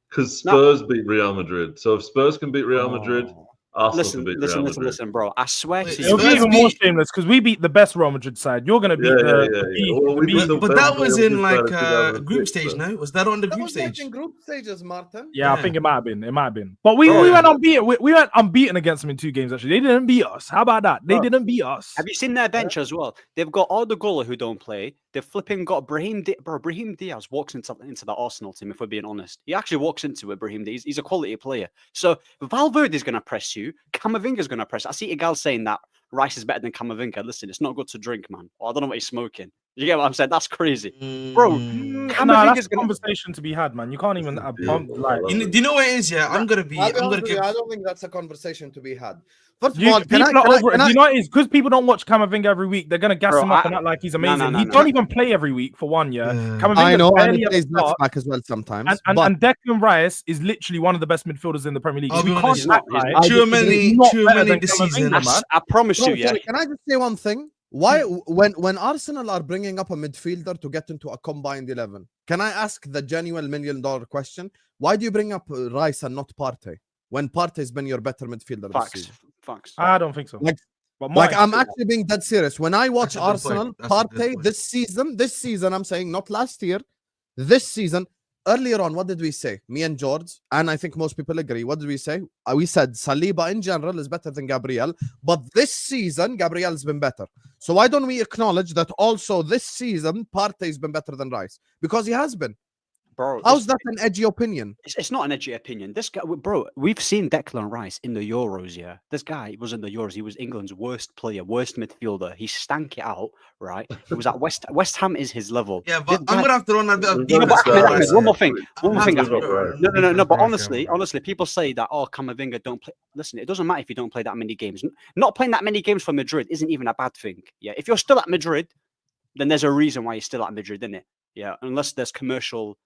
Because Spurs beat Real Madrid. So if Spurs can beat Real Madrid, Arsenal can beat Real Madrid. Listen, bro. I swear to you, it'll be even more shameless because we beat the best Real Madrid side. You're gonna beat But that was in like group stage, no? Was that on the group stage? In group stages, Martin. Yeah, I think it might have been. But we went unbeaten. We went unbeaten against them in 2 games. Actually, they didn't beat us. How about that? They didn't beat us. Have you seen their bench as well? They've got Arda Güler who don't play. They've flipping got Brahim Diaz walks into the Arsenal team. If we're being honest, he actually walks into it. Brahim Diaz. He's a quality player. So Valverde's going to press you. Camavinga's going to press. I see Igal saying that Rice is better than Camavinga. Listen, it's not good to drink, man. Well, I don't know what he's smoking. You get what I'm saying? That's crazy, bro. That's a conversation to be had, man. You can't even do you know what it is? Yeah, I'm gonna give. I don't think that's a conversation to be had. First of you all, know it is because people don't watch Camavinga every week. They're gonna gas him up and act like he's amazing. He don't even play every week for one. I know, and he plays left back as well sometimes. And Declan Rice is literally one of the best midfielders in the Premier League. We can't act like Tchouameni this season. I promise you. Yeah. Can I just say one thing? Why, when Arsenal are bringing up a midfielder to get into a combined 11, can I ask the genuine $1 million question? Why do you bring up Rice and not Partey when Partey's been your better midfielder this season? Facts. I don't think so. Like I'm actually being dead serious. When I watch Arsenal, Partey this season, I'm saying not last year, this season. Earlier on, what did we say? Me and Jordz, and I think most people agree. What did we say? We said Saliba in general is better than Gabriel, but this season, Gabriel's been better. So why don't we acknowledge that also this season, Partey's been better than Rice? Because he has been. Bro, How's that an edgy opinion? It's not an edgy opinion. This guy, bro, we've seen Declan Rice in the Euros, yeah. This guy was in the Euros. He was England's worst player, worst midfielder. He stank it out, right? It was at West Ham is his level. Yeah, but I'm gonna have to run a bit of No, defense. but Ahmed, one more thing. Ahmed. No. But Okay. honestly, people say that, oh, Camavinga don't play. Listen, it doesn't matter if you don't play that many games. Not playing that many games for Madrid isn't even a bad thing. Yeah, if you're still at Madrid, then there's a reason why you're still at Madrid, isn't it? Yeah, unless there's commercial,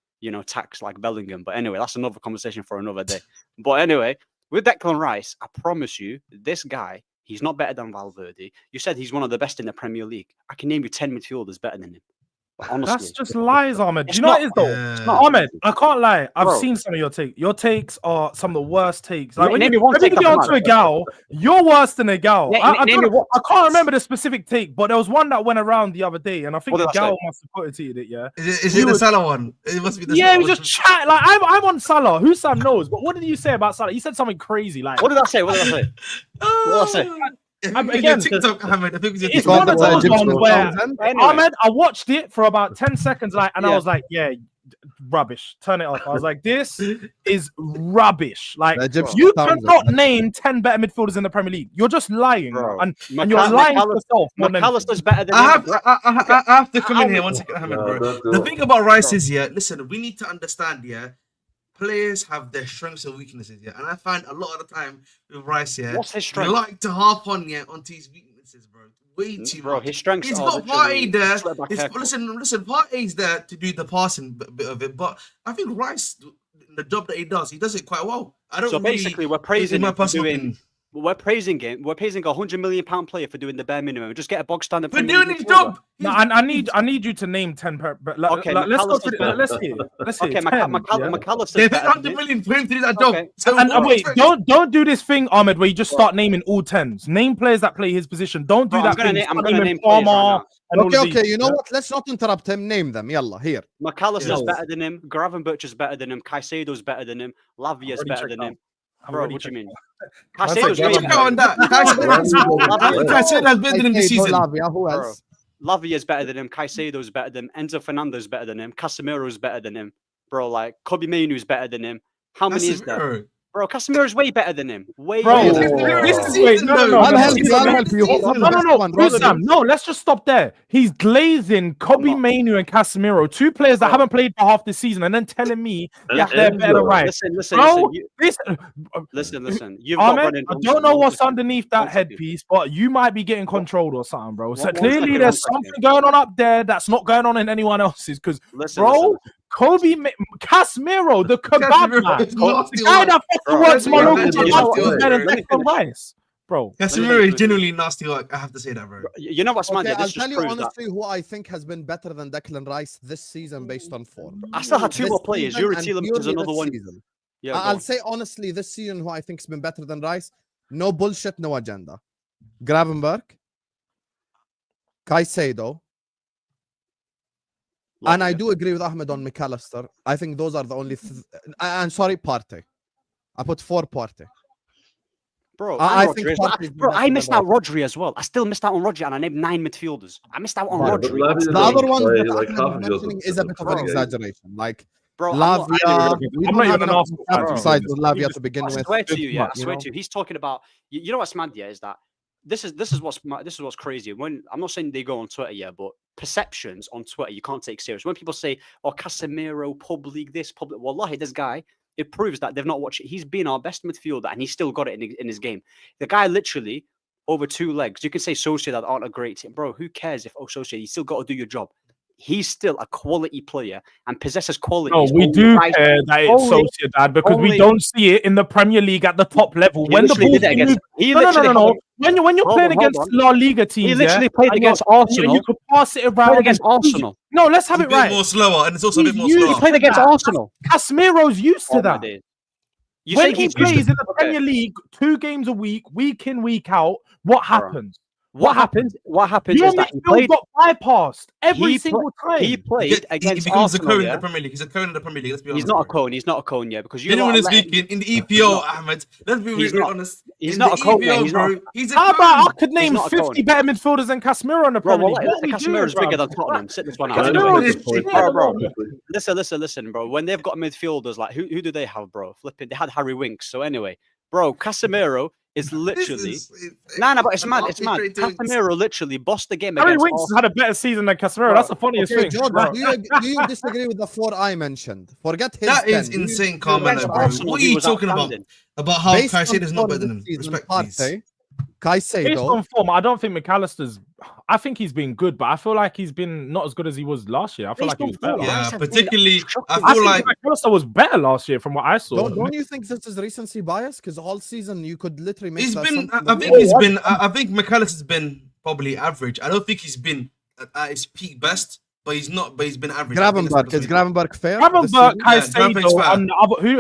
tax like Bellingham. But anyway, that's another conversation for another day. But anyway, with Declan Rice, I promise you, this guy, he's not better than Valverde. You said he's one of the best in the Premier League. I can name you 10 midfielders better than him. Honestly. That's just lies, Ahmed. Do It's you know what not- it is though? Yeah. Ahmed, I can't lie. I've Bro. seen some of your takes. Your takes are some of the worst takes. Like Yeah, when name you me one take get that's onto mad. a gal, you're worse than a gal. Yeah, I name me what- can't remember the specific take, but there was one that went around the other day, and I think What the did I gal say? must have put it. Yeah. Is He it the was- Salah one? It must be the Yeah, Salah we one. just chat. Like I'm on Salah. Who Sam knows? But what did you say about Salah? You said something crazy. Like What did I say? What did I say? What did I say? I think I'm- it was again, your TikTok, Ahmed. I think it was your it's TikTok. one of those ones where Anyway. Ahmed, I watched it for about 10 seconds, and I Yeah. was like, yeah, rubbish. Turn it off. I was like, this is rubbish. Like, The Egyptian you Townsend. cannot name 10 better midfielders in the Premier League. You're just lying. Bro. And you're lying to yourself. more than McAllister's better than I him. have to come in here one second, Ahmed, No, bro. don't do The it. thing about Rice is, yeah, listen, we need to understand, yeah, players have their strengths and weaknesses, yeah, and I find a lot of the time with Rice, yeah, What's his we strength? like to harp on, yeah, onto his weaknesses, bro. Way too Bro, much. his strengths He's are got Partey literally there. slip back It's, haircut. listen, Partey's there to do the passing bit of it, but I think Rice, the job that he does it quite well. I don't So really, basically, we're in praising my him for personal doing. opinion. We're praising him. We're praising a £100 million player for doing the bare minimum. Just get a bog standard. For doing his job. No, I need you to name 10 per. But Okay, let's go McAllister's through it. better. Let's hear. Let's hear. Okay, 10, yeah? McAllister's They better paid than 100 him. million for him to do that job. Okay. So And what wait, expect- don't do this thing, Ahmed, where you just start naming all 10s. Name players that play his position. Don't do Bro, that I'm thing. gonna Start name naming players right Palmer now. and all of Okay, these, you know yeah? what? Let's not interrupt him. Name them. Yalla, here. McAllister's Yes. better than him. Gravenberch is better than him. Caicedo's better than him. Lavia's Already better checked than out. him. I've Bro, already what do you checked mean? out. Caicedo's One way second. Check out on that. Caicedo's better than him this Caicedo, season. Lavia, who Bro. else? Lavia's better than him. Caicedo's better than him. Enzo Fernando's better than him. Casemiro's better than him. Bro, like Kobe Mainoo's better than him. How many is there? Casemiro. Bro, Casemiro's way better than him. Way Bro, better. this This is wait, season, no, though. no, I'll no, help no, you. I'll help you. This Who's season. the No, best one? Who's Rodri? Sam? No, let's just stop there. He's glazing Kobe not. Mainoo and Casemiro, two players that Bro. haven't played for half the season, and then telling me And that they're better than Enzo. Rice. Listen. Bro, You, this listen. You've got Ahmed, Brendan I Johnson. don't know what's Listen. underneath that One second. headpiece, but you might be getting controlled or something, bro. So One clearly second, there's one something second. going on up there that's not going on in anyone else's. Because, Listen, bro, listen. Casemiro, the kebab Casemiro man, is nasty the guy work. that fucking Bro, works my Casemiro local is kebab nasty is work. better than Let me Declan finish. Rice, bro. Casemiro is genuinely nasty work. I have to say that, bro. You know what's mad? Okay, Yeah, I'll this tell just you proves that. honestly who I think has been better than Declan Rice this season based on form. I still had two This more players. season Yuri and Tielemans is purely another this one. season. Yeah, go I'll on. say honestly, this season who I think has been better than Rice, no bullshit, no agenda. Gravenberg, Caicedo, and I do agree with Ahmed on McAllister. I think those are the only. And sorry, Partey. I put 4 Partey. Bro, I and think Rodri as well. Partey's been Bro, better I than missed out Rodri. Rodri as well. I still missed out on Rodri, and I named 9 midfielders. I missed out on Right, but Rodri. Lavia The doesn't other one play, that like, Ahmed half of is yours mentioning is is a bit of an Bro. exaggeration. Like Bro, Lavia, we I'm don't not have even enough Arsenal fan, sample bro. size with You Lavia just- to begin I with. swear to you, yeah, I you swear know? to you. He's talking about. You know what's mad? Yeah, is that this is what's crazy. When I'm not saying they go on Twitter, yeah, but perceptions on Twitter you can't take serious. When people say, "Oh, Casemiro, pub league this, public," wallahi, this guy. It proves that they've not watched it. He's been our best midfielder, and he's still got it in his game. The guy literally over 2 legs. You can say Sociedad aren't a great team, bro. Who cares if Sociedad? You still got to do your job. He's still a quality player and possesses quality. No, we do care that it's Sociedad because we don't see it in the Premier League at the top level. When the ball's moved, when you're playing against La Liga teams, he literally yeah, played and against you're- Arsenal. You could pass it around Played against Arsenal. No, let's have It's it a bit right. more slower, and it's also a bit more He's slower. He played against that. Arsenal. Casemiro's used to that. You When think he he's plays in the Okay. Premier League 2 games a week in, week out, what happens? What happens Your is that he midfield played. got bypassed every he single time. He played He against becomes a Arsenal. cone in Yeah? the Premier League. He's a cone in the Premier League. Let's be honest. He's not a bro. cone. He's not a cone. Yeah, because you Genuinely lot let him- speaking, in the EPL, Ahmed, let's be He's really not- honest. he's in not the a cone, yeah, EPL, he's bro. not- He's a How about I cone. could name not a 50 cone. better midfielders than Casemiro in the Bro, Premier well, League? Casemiro's bigger than Tottenham. Sit this one out. Can I Casemiro just is make a point? Bro, bro. listen, bro. When they've got midfielders like who do they have, bro? Flipping, they had Harry Winks. So anyway, bro, Casemiro is literally but it's mad. It's mad. Casemiro literally bossed the game Harry against Winks Arsenal. had a better season than Casemiro. That's the funniest Okay, thing. Jordz, Bro. do you disagree with the 4 I mentioned? Forget his That 10. is Do you- insane, do you Carmelo, against bro. Arsenal, What are he you was talking about? outstanding. About how Based on Caicedo's not form better than this him. season, Respect, please. Partey, Based Caicedo, on form, I don't think McAllister's. I think he's been good, but I feel like he's been not as good as he was last year. I feel Based like he on was better. form, last year. Yeah, Rice has been particularly, I I feel think like McAllister was better last year from what I saw. don't you think this is recency bias? Because all season you could literally make he's that been. something I that- think he's been. I think McAllister's been probably average. I don't think he's been at his peak best, but he's not. But he's been average. I think that's Gravenberg, what is I'm Gravenberg fair? this Gravenberg, season? Yeah, Gravenberg's Caicedo, fair. and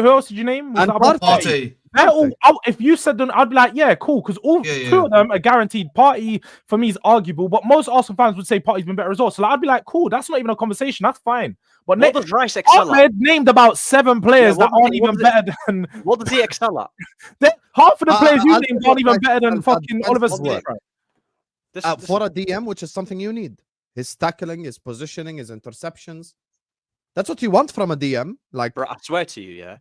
who else did you name? Was And that about Partey. Partey. They're all, if you said them, I'd be like, yeah, cool, because all Yeah, two yeah. of them are guaranteed. Partey for me is arguable, but most Arsenal fans would say Partey's been better as well. So like, I'd be like, cool, that's not even a conversation. That's fine. But What does Rice excel at? Ahmed named about 7 players what that does aren't he- even what does better than What does he excel at? half of the players you I'll named tell aren't you even what better than Rice fucking does Oliver best Smith. work. This, For a DM, which is something you need. His tackling, his positioning, his interceptions. That's what you want from a DM. Like, bro, I swear to you, yeah.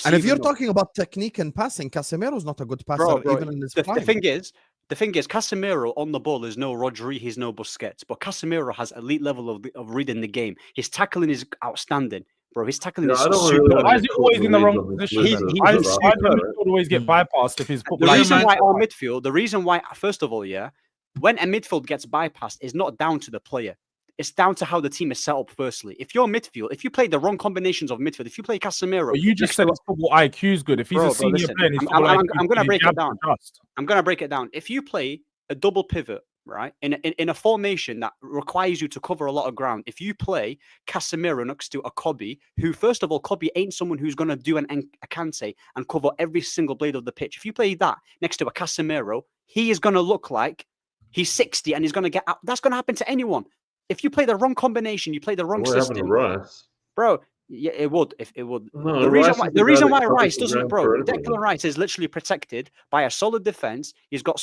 and if you're Receiving- talking about technique and passing, Casemiro's not a good passer, bro, even in his the prime. thing is, Casemiro on the ball is no Rodri, he's no Busquets, but Casemiro has elite level of reading the game. His tackling is outstanding, bro. His tackling Yeah, is I don't super. really Why is he always in the wrong on this position? list of- He- Why he's does super, the midfield always get bypassed if he's put The Yeah, reason man. why our midfield, the reason why, first of all, yeah, when a midfield gets bypassed, is not down to the player. It's down to how the team is set up. Firstly, if your midfield, if you play the wrong combinations of midfield, if you play Casemiro, But you just said his football IQ is good. If he's Bro, a bro, senior listen, player, and his I'm- football I'm- IQ I'm gonna is break it gapped down. to dust. I'm gonna break it down. If you play a double pivot, right, in a formation that requires you to cover a lot of ground, if you play Casemiro next to a Kobe, who first of all, Kobe ain't someone who's gonna do a Kante and cover every single blade of the pitch. If you play that next to a Casemiro, he is gonna look like he's 60 and he's gonna get out. That's gonna happen to anyone. If you play the wrong combination, you play the wrong What happened to system, Rice? bro. Yeah, it would. If it would. No, The Rice reason is the why guy that Rice covers the doesn't, ground bro, for everyone. Declan Rice is literally protected by a solid defense. He's got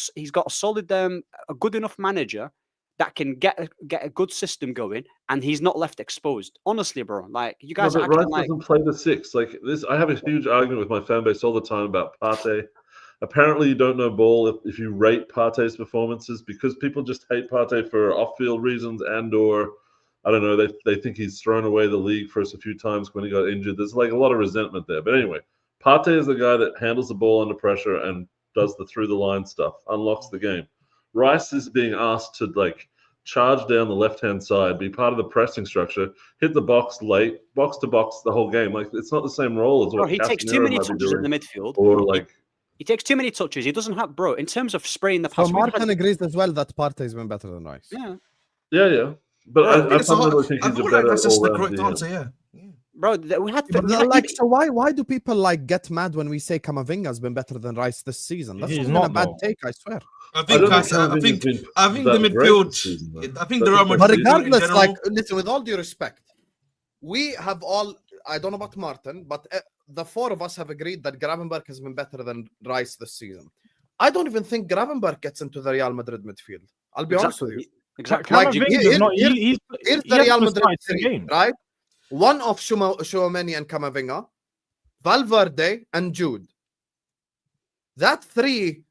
a solid, a good enough manager that can get a good system going, and he's not left exposed. Honestly, bro, like you guys No, are but Rice acting like doesn't play the 6. Like this, I have a huge argument with my fan base all the time about Partey. Apparently, you don't know ball if you rate Partey's performances because people just hate Partey for off-field reasons and/or I don't know. They think he's thrown away the league for us a few times when he got injured. There's like a lot of resentment there. But anyway, Partey is the guy that handles the ball under pressure and does the through-the-line stuff, unlocks the game. Rice is being asked to like charge down the left-hand side, be part of the pressing structure, hit the box late, box to box the whole game. Like it's not the same role as bro, what he takes too Casemiro many might be touches in doing. the midfield. Or like He takes too many touches. He doesn't have, bro. In terms of spraying the So pass, we've Martin had- agrees as well that Partey's been better than Rice. yeah, yeah. But I I think it's a fundamentally hard- think I he's a feel like better that's just the all-round correct DM. answer. Yeah. bro. We had, But we had like, so why do people like get mad when we say Camavinga's been better than Rice this season? That's He's not even a not, bad though. take, I swear. I I think don't I think Camavinga's think been I think the that great midfield. this season, though. I think That's there are the much. But question. regardless, general- like, listen, with all due respect, we have all, I don't know about Martin, but the 4 of us have agreed that Gravenberg has been better than Rice this season. I don't even think Gravenberg gets into the Real Madrid midfield. I'll be honest with you. Exactly. Like, Camavinga's here- not- here- he's Here's he the hasn't Real even Madrid started the 3, game. right? One of Tchouaméni and Camavinga, Valverde and Jude. That 3,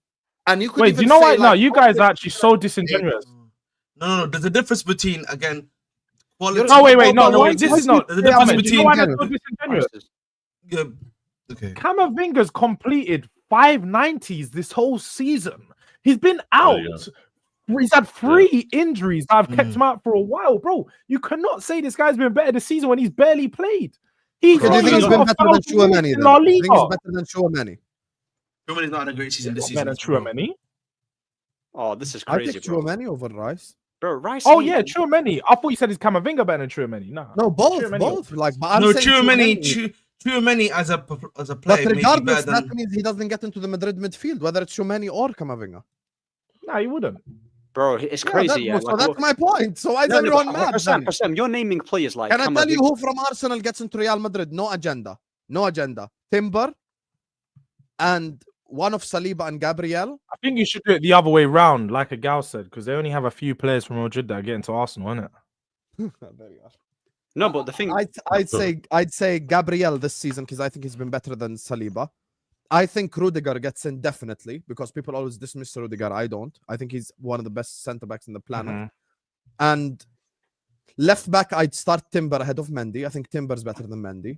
and you could Wait, even do you know say, what? No, like, you guys are actually so disingenuous. No. There's a difference between quality. No, wait, no, But why this do is you not. say the difference Ahmed, do you know why that's so between- disingenuous? Yeah. Okay. Camavinga's completed 590s this whole season. He's been There you out. He's had 3 injuries that have kept him out for a while, bro. You cannot say this guy's been better this season when he's barely played. He's So do not you think even he's got been a better than foul Tchouaméni in then? La Do you think he's Liga. better than Tchouaméni? Tchouaméni's not had a great season this season. Better than Tchouaméni. Oh, this is I crazy, take bro. Tchouaméni over Rice. Bro, Rice. Oh yeah, Tchouaméni. I thought you said he's Camavinga better than Tchouaméni. Nah. No, both, Tchouaméni. both. Like, but I'm No, saying Tchouaméni as a player. But may be regardless, better that means he doesn't get into the Madrid midfield, whether it's Tchouaméni or Camavinga. Nah, he wouldn't. Bro, it's Yeah, crazy. Yeah, so that's my point. So why is everyone mad? then? You're naming players like. Can I tell you who from Arsenal gets into Real Madrid? No agenda. No agenda. Timber and one of Saliba and Gabriel. I think you should do it the other way round, like a gal said, because they only have a few players from Madrid that are getting to Arsenal, isn't it? There you are. No, but the thing I'd say Gabriel this season because I think he's been better than Saliba. I think Rudiger gets in definitely because people always dismiss Rudiger. I don't. I think he's one of the best centre backs in the planet. And left back, I'd start Timber ahead of Mendy. I think Timber's better than Mendy.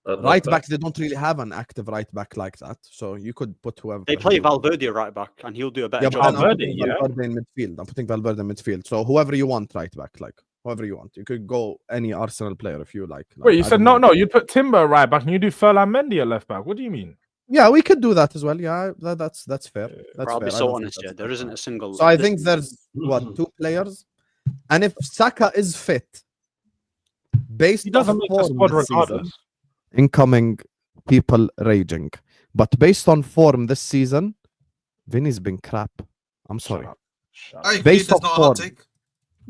Right back, they don't really have an active right back like that. So you could put whoever. They play Valverde right back, and he'll do a better job. Valverde in midfield. I'm putting Valverde in midfield. So whoever you want right back, like whoever you want. You could go any Arsenal player if you like. Wait, you said no. You put Timber right back, and you do Ferland Mendy at left back. What do you mean? Yeah, we could do that as well. Yeah, that's fair. That's I'll fair. be so honest. Yeah, there isn't a single. So I think there's two players, and if Saka is fit, based he doesn't make the squad regardless. Incoming people raging, but based on form this season, Vinny's been crap. I'm sorry. Based on form,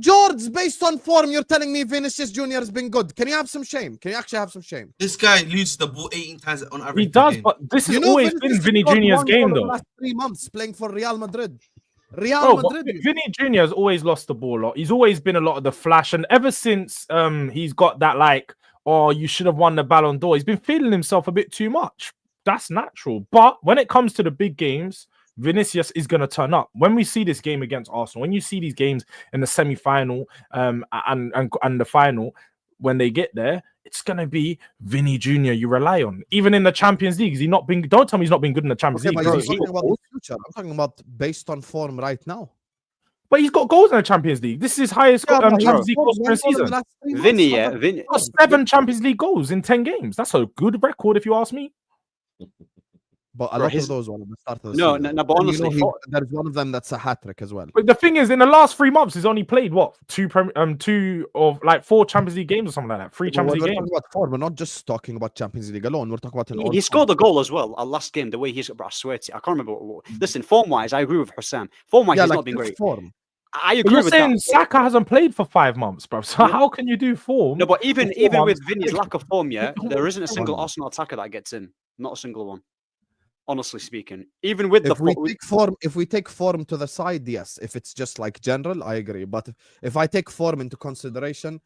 Jordz, based on form, you're telling me Vinicius Junior has been good. Can you have some shame? Can you actually have some shame? This guy loses the ball 18 times on average. He does, but this has always been Vinny Junior's game, though. Last 3 months playing for Real Madrid. Vinny Junior has always lost the ball a lot. He's always been a lot of the flash, and ever since he's got that you should have won the Ballon d'Or, he's been feeling himself a bit too much. That's natural. But when it comes to the big games, Vinicius is going to turn up. When we see this game against Arsenal, when you see these games in the semi-final and the final, when they get there, it's going to be Vinny Junior you rely on. Even in the Champions League, don't tell me he's not been good in the Champions League. But I'm talking about the future. I'm talking about based on form right now. But he's got goals in the Champions League. This is his highest Champions League goals for a season. Vinny, Vinny. 7 Champions League goals in 10 games. That's a good record, if you ask me. But a lot of those were at the start of the season. No, but honestly, there's one of them that's a hat-trick as well. But the thing is, in the last 3 months, he's only played, 4 Champions League games or something like that. 3 Champions League games. We're not just talking about Champions League alone. We're talking about he scored a goal as well. Our last game, the way he's... I swear to you, I can't remember what... Listen, form-wise, I agree with Hussam. Form-wise, he's not been great. I agree with that. You're saying Saka hasn't played for 5 months, bro. So how can you do form? No, but even with Vinny's lack of form, there isn't a single Arsenal attacker that gets in. Not a single one. Honestly speaking, even with if we take form to the side, yes. If it's just like general, I agree. But if I take form into consideration,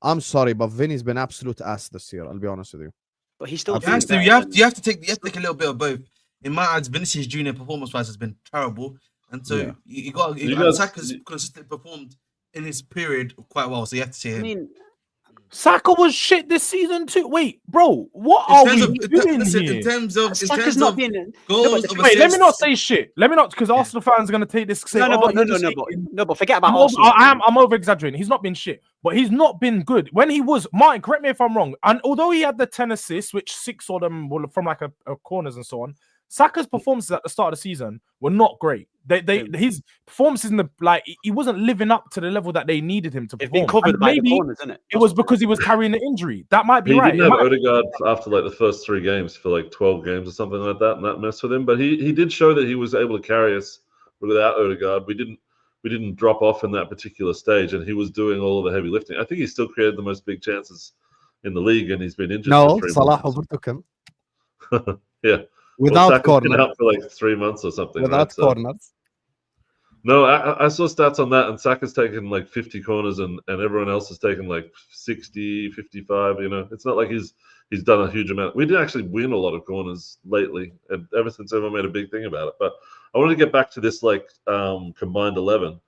I'm sorry, but Vinny's been absolute ass this year. I'll be honest with you. But he's still. You have to take a little bit of both. In my eyes, Vinicius Junior performance-wise has been terrible, and so you got Saka's consistently performed in his period quite well. So you have to see him. Saka was shit this season too. Wait, bro, what are we doing here? In terms of goals, wait, let me not say shit. Let me not, because Arsenal fans are going to take this. No, but forget about Arsenal. I'm over exaggerating. He's not been shit, but he's not been good. When he was, Martin, correct me if I'm wrong. And although he had the 10 assists, which 6 of them were from like a corners and so on, Saka's performances at the start of the season were not great. His performances in he wasn't living up to the level that they needed him to perform. Been covered by the corners, isn't it? It was because he was carrying an injury. That might be right. He didn't have Odegaard after the first 3 games for 12 games or something like that, and that messed with him. But he did show that he was able to carry us without Odegaard. We didn't drop off in that particular stage, and he was doing all of the heavy lifting. I think he still created the most big chances in the league, and he's been injured. No, Salah overtook him. Yeah. Without corners. Out for 3 months or something. Without corners. No, I saw stats on that, and Saka's taken 50 corners, and everyone else has taken 60, 55. It's not like he's done a huge amount. We did actually win a lot of corners lately, and ever since everyone made a big thing about it. But I want to get back to this combined 11.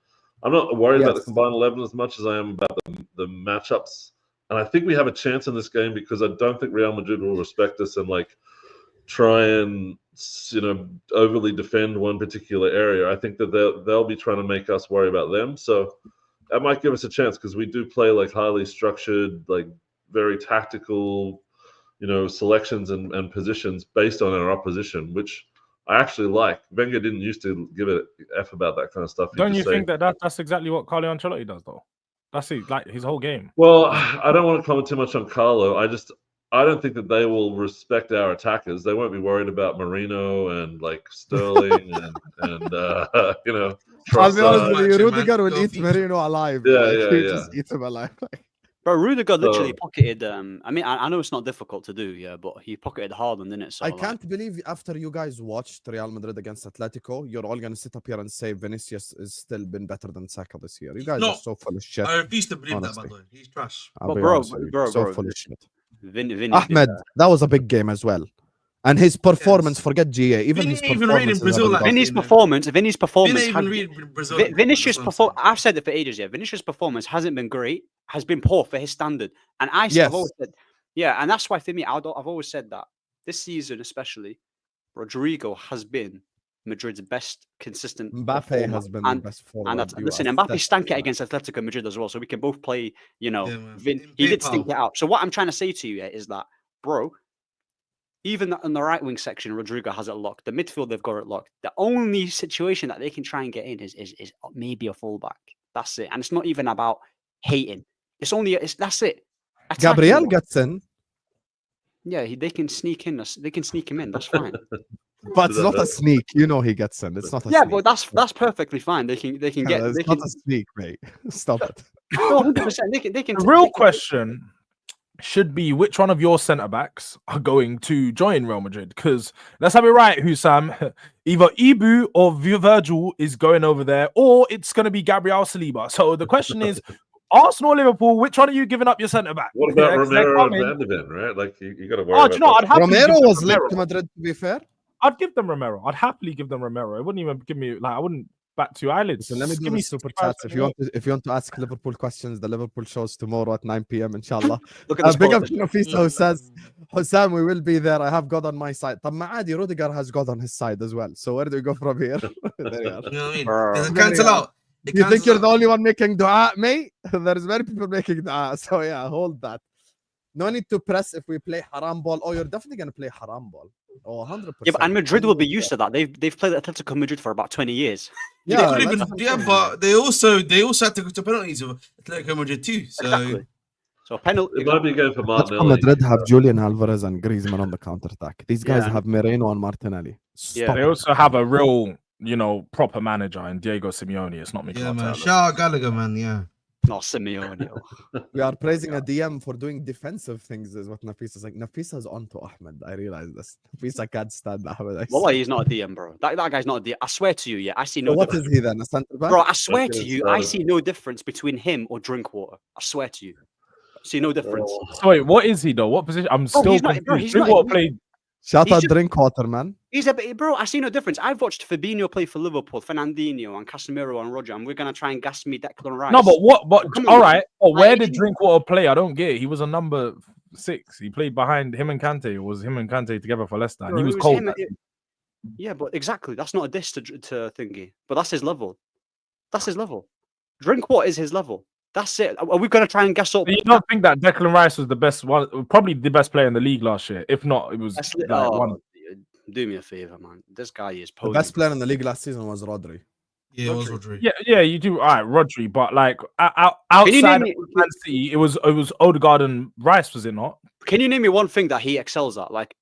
I'm not worried about the combined 11 as much as I am about the matchups, and I think we have a chance in this game because I don't think Real Madrid will respect us and try and overly defend one particular area. I think that they'll be trying to make us worry about them. So that might give us a chance because we do play highly structured, very tactical, selections and positions based on our opposition, which I actually like. Wenger didn't used to give a F about that kind of stuff. Don't you think that's exactly what Carlo Ancelotti does though? That's his whole game. Well, I don't want to comment too much on Carlo. I don't think that they will respect our attackers. They won't be worried about Marino and Sterling and I'll be honest Trust with you, match, man. Rudiger will Go eat feature. Merino alive. Yeah, like, yeah, he'll yeah. just eat him alive. Bro, Rudiger literally So- pocketed. I mean, I know it's not difficult to do, yeah, but he pocketed Haaland, didn't it? So I like, can't believe after you guys watched Real Madrid against Atletico, you're all gonna sit up here and say Vinicius is still been better than Saka this year. You guys No. are so full of shit. I refuse to believe that, by honestly. the way. He's trash. I'll But be bro, honest with you. bro, so bro, full of shit. Vinny Ahmed, that was a big game as well. And his performance, Yes. forget GA, even Vinny his even read in performance. Brazil like Vinny's you know. performance. Vinny's Didn't performance. even Has, read Brazil. Vinicius' That's what I'm performance. I've said it for ages. Yeah, Vinicius' performance hasn't been great. Has been poor for his standard. And Yes. I've always said, yeah, and that's why for me, I've always said that this season, especially, Rodrigo has been Madrid's best consistent. Mbappe performer. has been the best forward. And You listen, are Mbappe set stank it for against Atletico Madrid as well, so we can both play. You know, Yeah, man. he did stink PayPal. it out. So what I'm trying to say to you is that, bro, even in the right wing section, Rodrigo has it locked. The midfield they've got it locked. The only situation that they can try and get in is maybe a fullback. That's it, and it's not even about hating. It's only that's it. that. Attacking Gabriel one. gets in, Yeah, they can sneak in. They can sneak him in. That's fine. but it's not a sneak. You know he gets in. It's not a Yeah, sneak. but that's perfectly fine. They can get. It's They not can. a sneak, mate. Stop it. No, 100%. They can. The real question should be which one of your centre backs are going to join Real Madrid? Because let's have it right, Hussam. Either Ibu or Virgil is going over there, or it's going to be Gabriel Saliba. So the question is, Arsenal or Liverpool, which one are you giving up your centre back? What about 'cause they're Romero and coming. Van de Ven, right? Like you got to worry Oh, about do you know, that. I'd happily give Romero them was Romero. linked to Madrid, to be fair. I'd give them Romero. I'd happily give them Romero. It wouldn't even give me I wouldn't bat two eyelids. So let me Just do give the me super 65 chats. If you want to ask Liverpool questions, the Liverpool show's tomorrow at 9 p.m. inshallah. Look at this. Big up to Nafisa who says, Hussam, we will be there. I have God on my side. طب ما عادي, Rudiger has God on his side as well. So where do we go from here? There you are. You know what I mean? Bro. Does it cancel out? It You think cancels you're out. the only one making dua, mate? There's many people making dua. So yeah, hold that. No need to press if we play haram ball. Oh, you're definitely going to play haram ball. Oh, 100%. Yeah, but, and Madrid will be used to that. They've played Atletico Madrid for about 20 years. They Yeah, could even, let's- yeah, but they also had to go to penalties of Atletico Madrid too. So Exactly. So penalty. It might be going for Atletico Martinelli. Madrid have Julian Alvarez and Griezmann on the counter attack. These guys Yeah. have Moreno and Martinelli. Yeah. Stop They it. also have a real, proper manager in Diego Simeone. It's not Mikel yeah, man. Arteta. Shout out Gallagher, man. Yeah. No, Simeone. We are praising a DM for doing defensive things, is what Nafisa's like. Nafisa's on to Ahmed. I realize this. Nafisa can't stand Ahmed. I Wallah, see. he's not a DM, bro. That guy's not a DM. I swear to you, yeah. I see So no what difference. is he then? A centre back? Bro, I swear Okay, to you, so- I see no difference between him or Drinkwater. I swear to you. I see no difference. Oh, So wait, what is he though? What position? I'm still he's not- bro, confused. he's not- Drinkwater played. Shout He's out just- Drinkwater, man. He's bro. I see no difference. I've watched Fabinho play for Liverpool, Fernandinho, and Casemiro and Roger, and we're gonna try and gas me Declan Rice. No, but what? But Come on, all man. right. Oh, where I did didn't- Drinkwater play? I don't get it. He was a number 6. He played behind him and Kante. It was him and Kante together for Leicester. And Bro, he it was was cold. him- Yeah, but exactly. That's not a diss to thingy. But that's his level. That's his level. Drinkwater is his level. That's it. Are we gonna try and guess up? You don't think that Declan Rice was the best one? Probably the best player in the league last year. If not, it was That's like oh, one. do me a favor, man. This guy is The posing. best player in the league last season was Rodri. Yeah, it was Rodri. Yeah, you do. All right, Rodri, but like Can you outside name of Man City, it was Odegaard and Rice, was it not? Can you name me one thing that he excels at? Like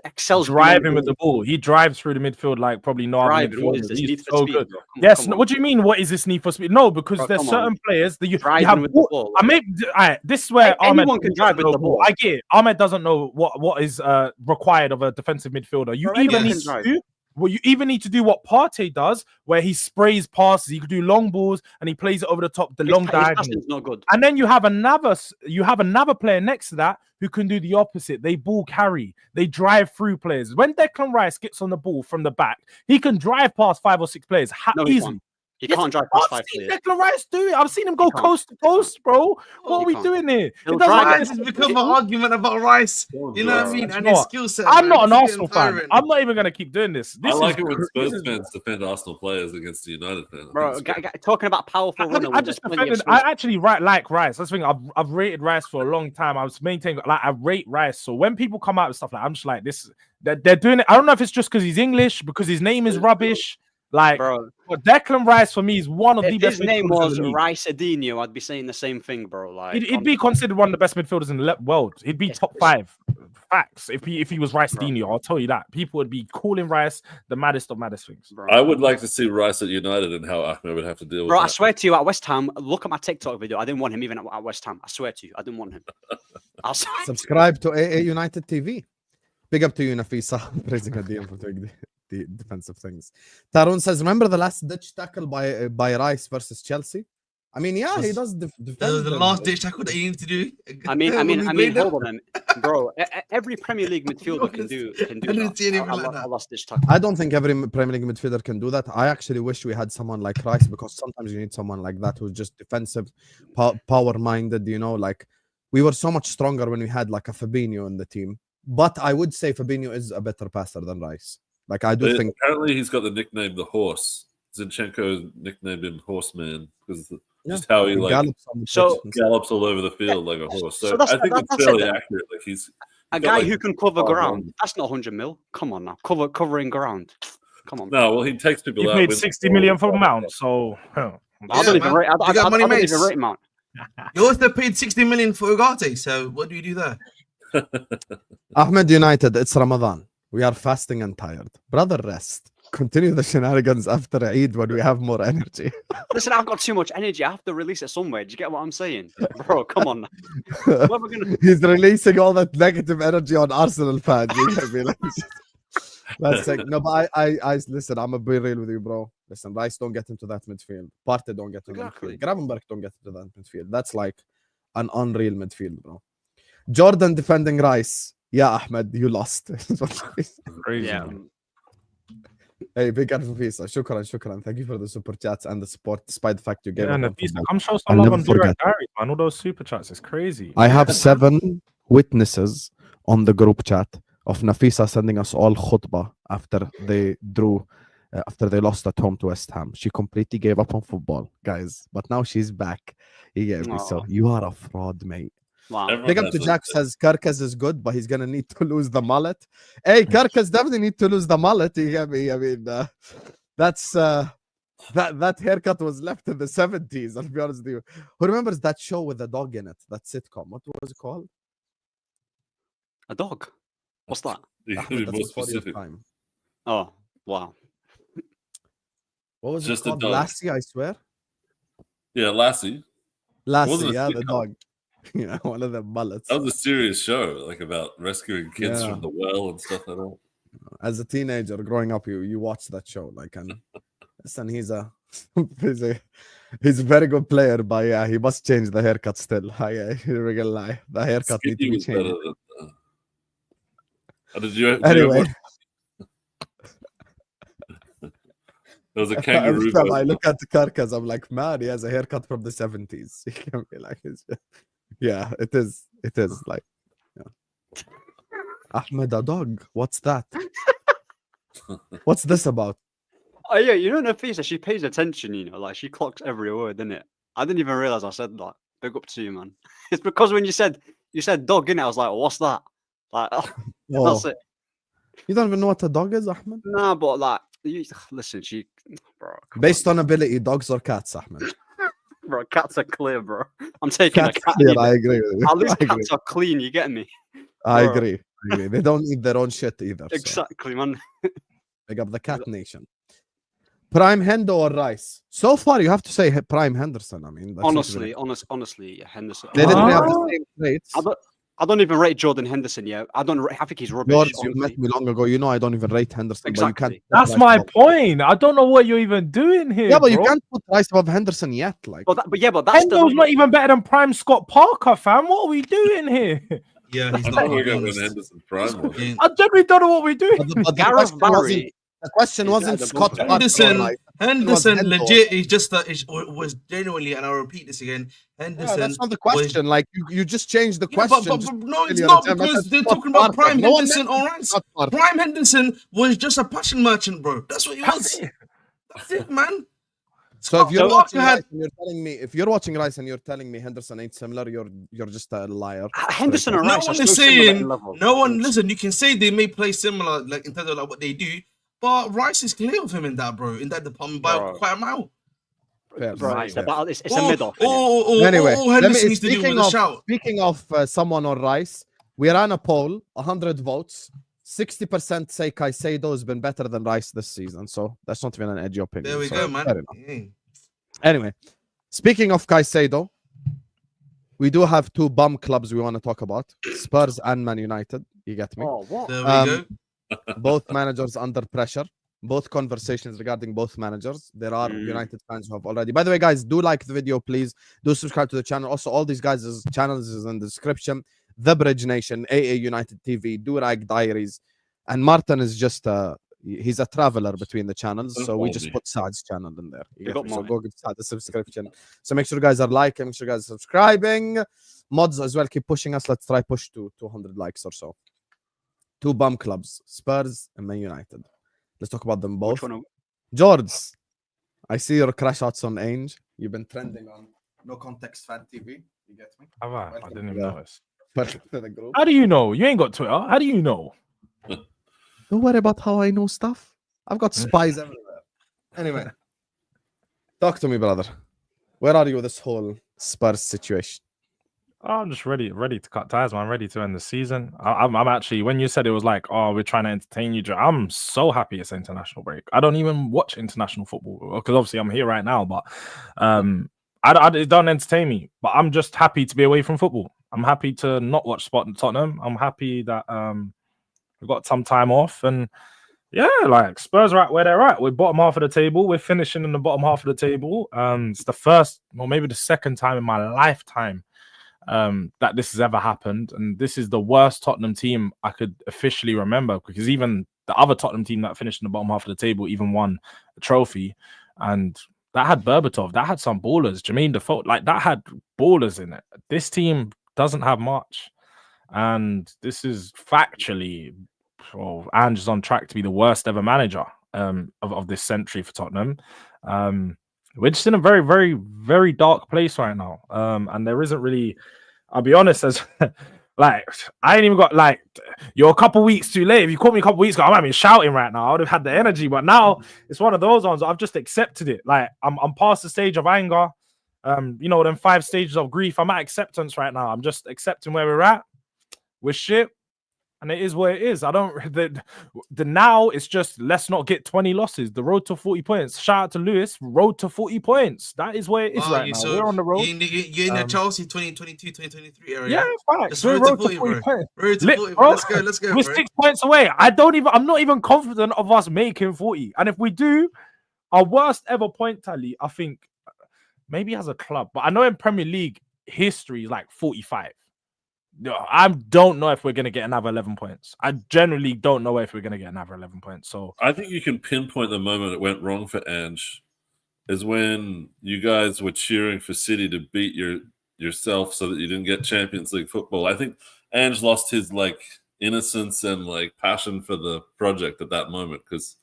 excels Driving beyond with the ball. He drives through the midfield like probably no other driving. What is midfielder. this? He's Need for so speed, good. bro. Come on, Yes. come on. What do you mean? What is this need for speed? No, because Bro, there's come certain on. players that you Driving have. with the ball. I mean, this is where Ahmed Anyone can doesn't drive with know the ball. I get it. Ahmed doesn't know what is required of a defensive midfielder. You Bro, even anyone need can to drive. do. Well, you even need to do what Partey does, where he sprays passes. He could do long balls and he plays it over the top, the long His diagonal. passing's not good. And then you have another player next to that who can do the opposite. They ball carry, they drive through players. When Declan Rice gets on the ball from the back, he can drive past 5 or 6 players No, he easily. can't. He Yes, can't drive past I've 5 seen players. Declan Rice do it. I've seen him go can't. coast to coast, bro. What He are we can't. doing here? He'll It doesn't drive matter. Rice has become an argument about Rice. You know what I mean? And know his what? skill set. I'm man. not an This is Arsenal getting fan. tiring. I'm not even going to keep doing this. I This like is it when this Spurs is- fans defend Arsenal players against the United fans. Bro, talking about powerful running. I just defended. I actually like Rice. That's the thing. I've rated Rice for a long time. I was maintaining like I rate Rice. So when people come out with stuff like, I'm just like this. They're doing it. I don't know if it's just because he's English, because his name is rubbish. Like, Bro, but Declan Rice for me is one of the if best. his name midfielders in was the league. Rice Adinho, I'd be saying the same thing, bro. Like He'd be considered one of the best midfielders in the world. He'd be top 5 facts. If he was Rice Dino, I'll tell you that people would be calling Rice the maddest of maddest things. Bro. I would like to see Rice at United and how Ahmed would have to deal with Bro, that. I swear to you, at West Ham, look at my TikTok video. I didn't want him even at West Ham. I swear to you, I didn't want him. Subscribe to AA United TV. Big up to you, Nafisa, praising a DM for doing the defensive things. Tarun says, remember the last ditch tackle by Rice versus Chelsea? I mean, yeah, he does defend. The last ditch tackle that you need to do. I mean, hold on, bro. Every Premier League midfielder can do that. A last ditch tackle. I don't think every Premier League midfielder can do that. I actually wish we had someone like Rice, because sometimes you need someone like that who's just defensive, power-minded. You know, like we were so much stronger when we had like a Fabinho in the team. But I would say Fabinho is a better passer than Rice. Like I do think. Apparently, he's got the nickname the Horse. Zinchenko nicknamed him Horseman because just how he like gallops all over the field like a horse. So I think it's fairly accurate. Like he's a guy who can cover ground. That's not 100 mil. Come on now, covering ground. Come on. No, well, he takes people out. He paid 60 million for Mount, so I don't even rate Mount. You also paid 60 million for Ugarte. So what do you do there? Ahmed United, it's Ramadan. We are fasting and tired. Brother, rest. Continue the shenanigans after Eid when we have more energy. Listen, I've got too much energy. I have to release it somewhere. Do you get what I'm saying? Bro, come on. He's releasing all that negative energy on Arsenal fans. That's like, no, but I listen, I'm gonna be real with you, bro. Listen, Rice don't get into that midfield. Partey don't get into that midfield. Gravenberch don't get into that midfield. That's like an unreal midfield, bro. Jordan defending Rice. Yeah, Ahmed, you lost. Crazy. Yeah. Hey, big Nafisa. Shukran. Thank you for the super chats and the support, despite the fact you gave it. Nafisa, come show some love on Direct Diary, man. All those super chats is crazy. I have 7 witnesses on the group chat of Nafisa sending us all khutbah after they lost at home to West Ham. She completely gave up on football, guys. But now she's back. So you are a fraud, mate. Wow. Big up to Jack says Karkas is good, but he's gonna need to lose the mullet. Hey, Karkas definitely need to lose the mullet. You get me? I mean, that's that haircut was left in the 70s. I'll be honest with you. Who remembers that show with the dog in it? That sitcom. What was it called? A dog. What's that? You could be more specific. Oh, wow. What was just it called? A dog. Lassie, I swear. Yeah, Lassie. Lassie, yeah, the dog. Yeah, one of the mullets. That was a serious show, like about rescuing kids from the well and stuff like that. As a teenager growing up, you watch that show, like, and listen, he's a very good player, but yeah, he must change the haircut still. We're gonna lie, the haircut needs to be changed. Anyway, there was a kangaroo. I look at the Karkas, I'm like, man, he has a haircut from the 70s. He can be like, yeah, it is like, yeah. Ahmed, a dog. What's that? What's this about? Oh yeah, you know Nafisa, she pays attention, you know, like she clocks every word, innit? I didn't even realize I said that. Big up to you, man. It's because when you said dog, innit? I was like, what's that? Like, that's it. You don't even know what a dog is, Ahmed? Nah, but like, listen, bro. Based on ability, dogs or cats, Ahmed? Bro, cats are clear, bro. I'm taking cats a cat. Clear, I agree with you. At least cats are clean, you get me? I agree. They don't eat their own shit either. Exactly, so. Man. Pick up the cat nation. Prime Hendo or Rice? So far, you have to say Prime Henderson. I mean, honestly, Henderson. They didn't have the same rates. I don't even rate Jordan Henderson yet. I think he's rubbish. Jordz, you met me long ago. You know I don't even rate Henderson. Exactly. But you can't That's my point. I don't know what you're even doing here. Yeah, but bro. you can't put Rice above Henderson yet. Like, but that's Hendo's not even better than Prime Scott Parker, fam. What are we doing here? Yeah, he's I not. don't know Henderson prime. I generally don't know what we're doing. But Gareth Barry. The question wasn't Scott Henderson legit is just was genuinely, and I'll repeat this again. Henderson. That's not the question. Like you just changed the question. But no, it's not because they're talking about Prime Henderson. All right, Prime Henderson was just a passion merchant, bro. That's what he was. That's it, man. So if you're watching Rice and you're telling me, if you're watching Rice and you're telling me Henderson ain't similar, you're just a liar. Henderson and Rice. No one is saying. No one. Listen, you can say they may play similar, like in terms of like what they do. But Rice is clear of him in that, bro. In that department by quite a mile. It's a middle. Anyway, Henderson needs to do with a shout. Speaking of someone on Rice, We ran a poll, 100 votes. 60% say Caicedo has been better than Rice this season. So that's not even an edgy opinion. There we So go, fair man. enough. Anyway, speaking of Caicedo, we do have two bum clubs we want to talk about: Spurs and Man United. You get me? Oh, what? There we go. Both managers under pressure. Both conversations regarding both managers. There are Mm. United fans who have already. By the way, guys, do like the video, please. Do subscribe to the channel. Also, all these guys' channels is in the description. The Bridge Nation, AA United TV, Durag Diaries, and Martin is just he's a traveler between the channels, so we just put Saad's channel in there. You Big get up, me? So Martin. go give Saad the subscription. So make sure you guys are liking, make sure you guys are subscribing. Mods as well, keep pushing us. Let's try push to 200 likes or so. Two bum clubs, Spurs and Man United. Let's talk about them both. Which one? Jordz, I see your crash outs on Ange. You've been trending on No Context Fan TV. You get me? Have I? I Welcome didn't to even the- notice. Welcome to the group. How do you know? You ain't got Twitter. How do you know? Don't worry about how I know stuff. I've got spies everywhere. Anyway, talk to me, brother. Where are you with this whole Spurs situation? I'm just ready to cut ties, man. Ready to end the season. I'm actually, when you said it was like, oh, we're trying to entertain you, I'm so happy it's international break. I don't even watch international football because obviously I'm here right now, but it don't entertain me. But I'm just happy to be away from football. I'm happy to not watch Tottenham. I'm happy that we got some time off, and yeah, like Spurs are at where they're at. We're bottom half of the table. We're finishing in the bottom half of the table. It's the first, or maybe the second time in my lifetime that this has ever happened, and this is the worst Tottenham team I could officially remember, because even the other Tottenham team that finished in the bottom half of the table even won a trophy, and that had Berbatov, that had some ballers, Jermaine Defoe, like that had ballers in it. This team doesn't have much, and this is factually, well, Ange is on track to be the worst ever manager of this century for Tottenham. We're just in a very, very, very dark place right now. And there isn't really, I'll be honest, as like, I ain't even got like, you're a couple weeks too late. If you caught me a couple weeks ago, I might be shouting right now. I would have had the energy, but now it's one of those ones. I've just accepted it. Like, I'm past the stage of anger. You know, them 5 stages of grief. I'm at acceptance right now. I'm just accepting where we're at. We're shit. And it is what it is. I don't. The now it's just, let's not get 20 losses. The road to 40 points. Shout out to Lewis. Road to 40 points. That is where it is right now. So we're on the road. You're in the Chelsea 2022, 2023 area. Yeah, facts. Just We're road to road 40, to 40 bro. points. Road to Lit, 40, bro. bro. Let's go, We're bro. 6 points away. I'm not even confident of us making 40. And if we do, our worst ever point tally, I think, maybe as a club, but I know in Premier League history is like 45. I don't know if we're going to get another 11 points. I generally don't know if we're going to get another 11 points. So I think you can pinpoint the moment it went wrong for Ange is when you guys were cheering for City to beat yourself so that you didn't get Champions League football. I think Ange lost his like innocence and like passion for the project at that moment, because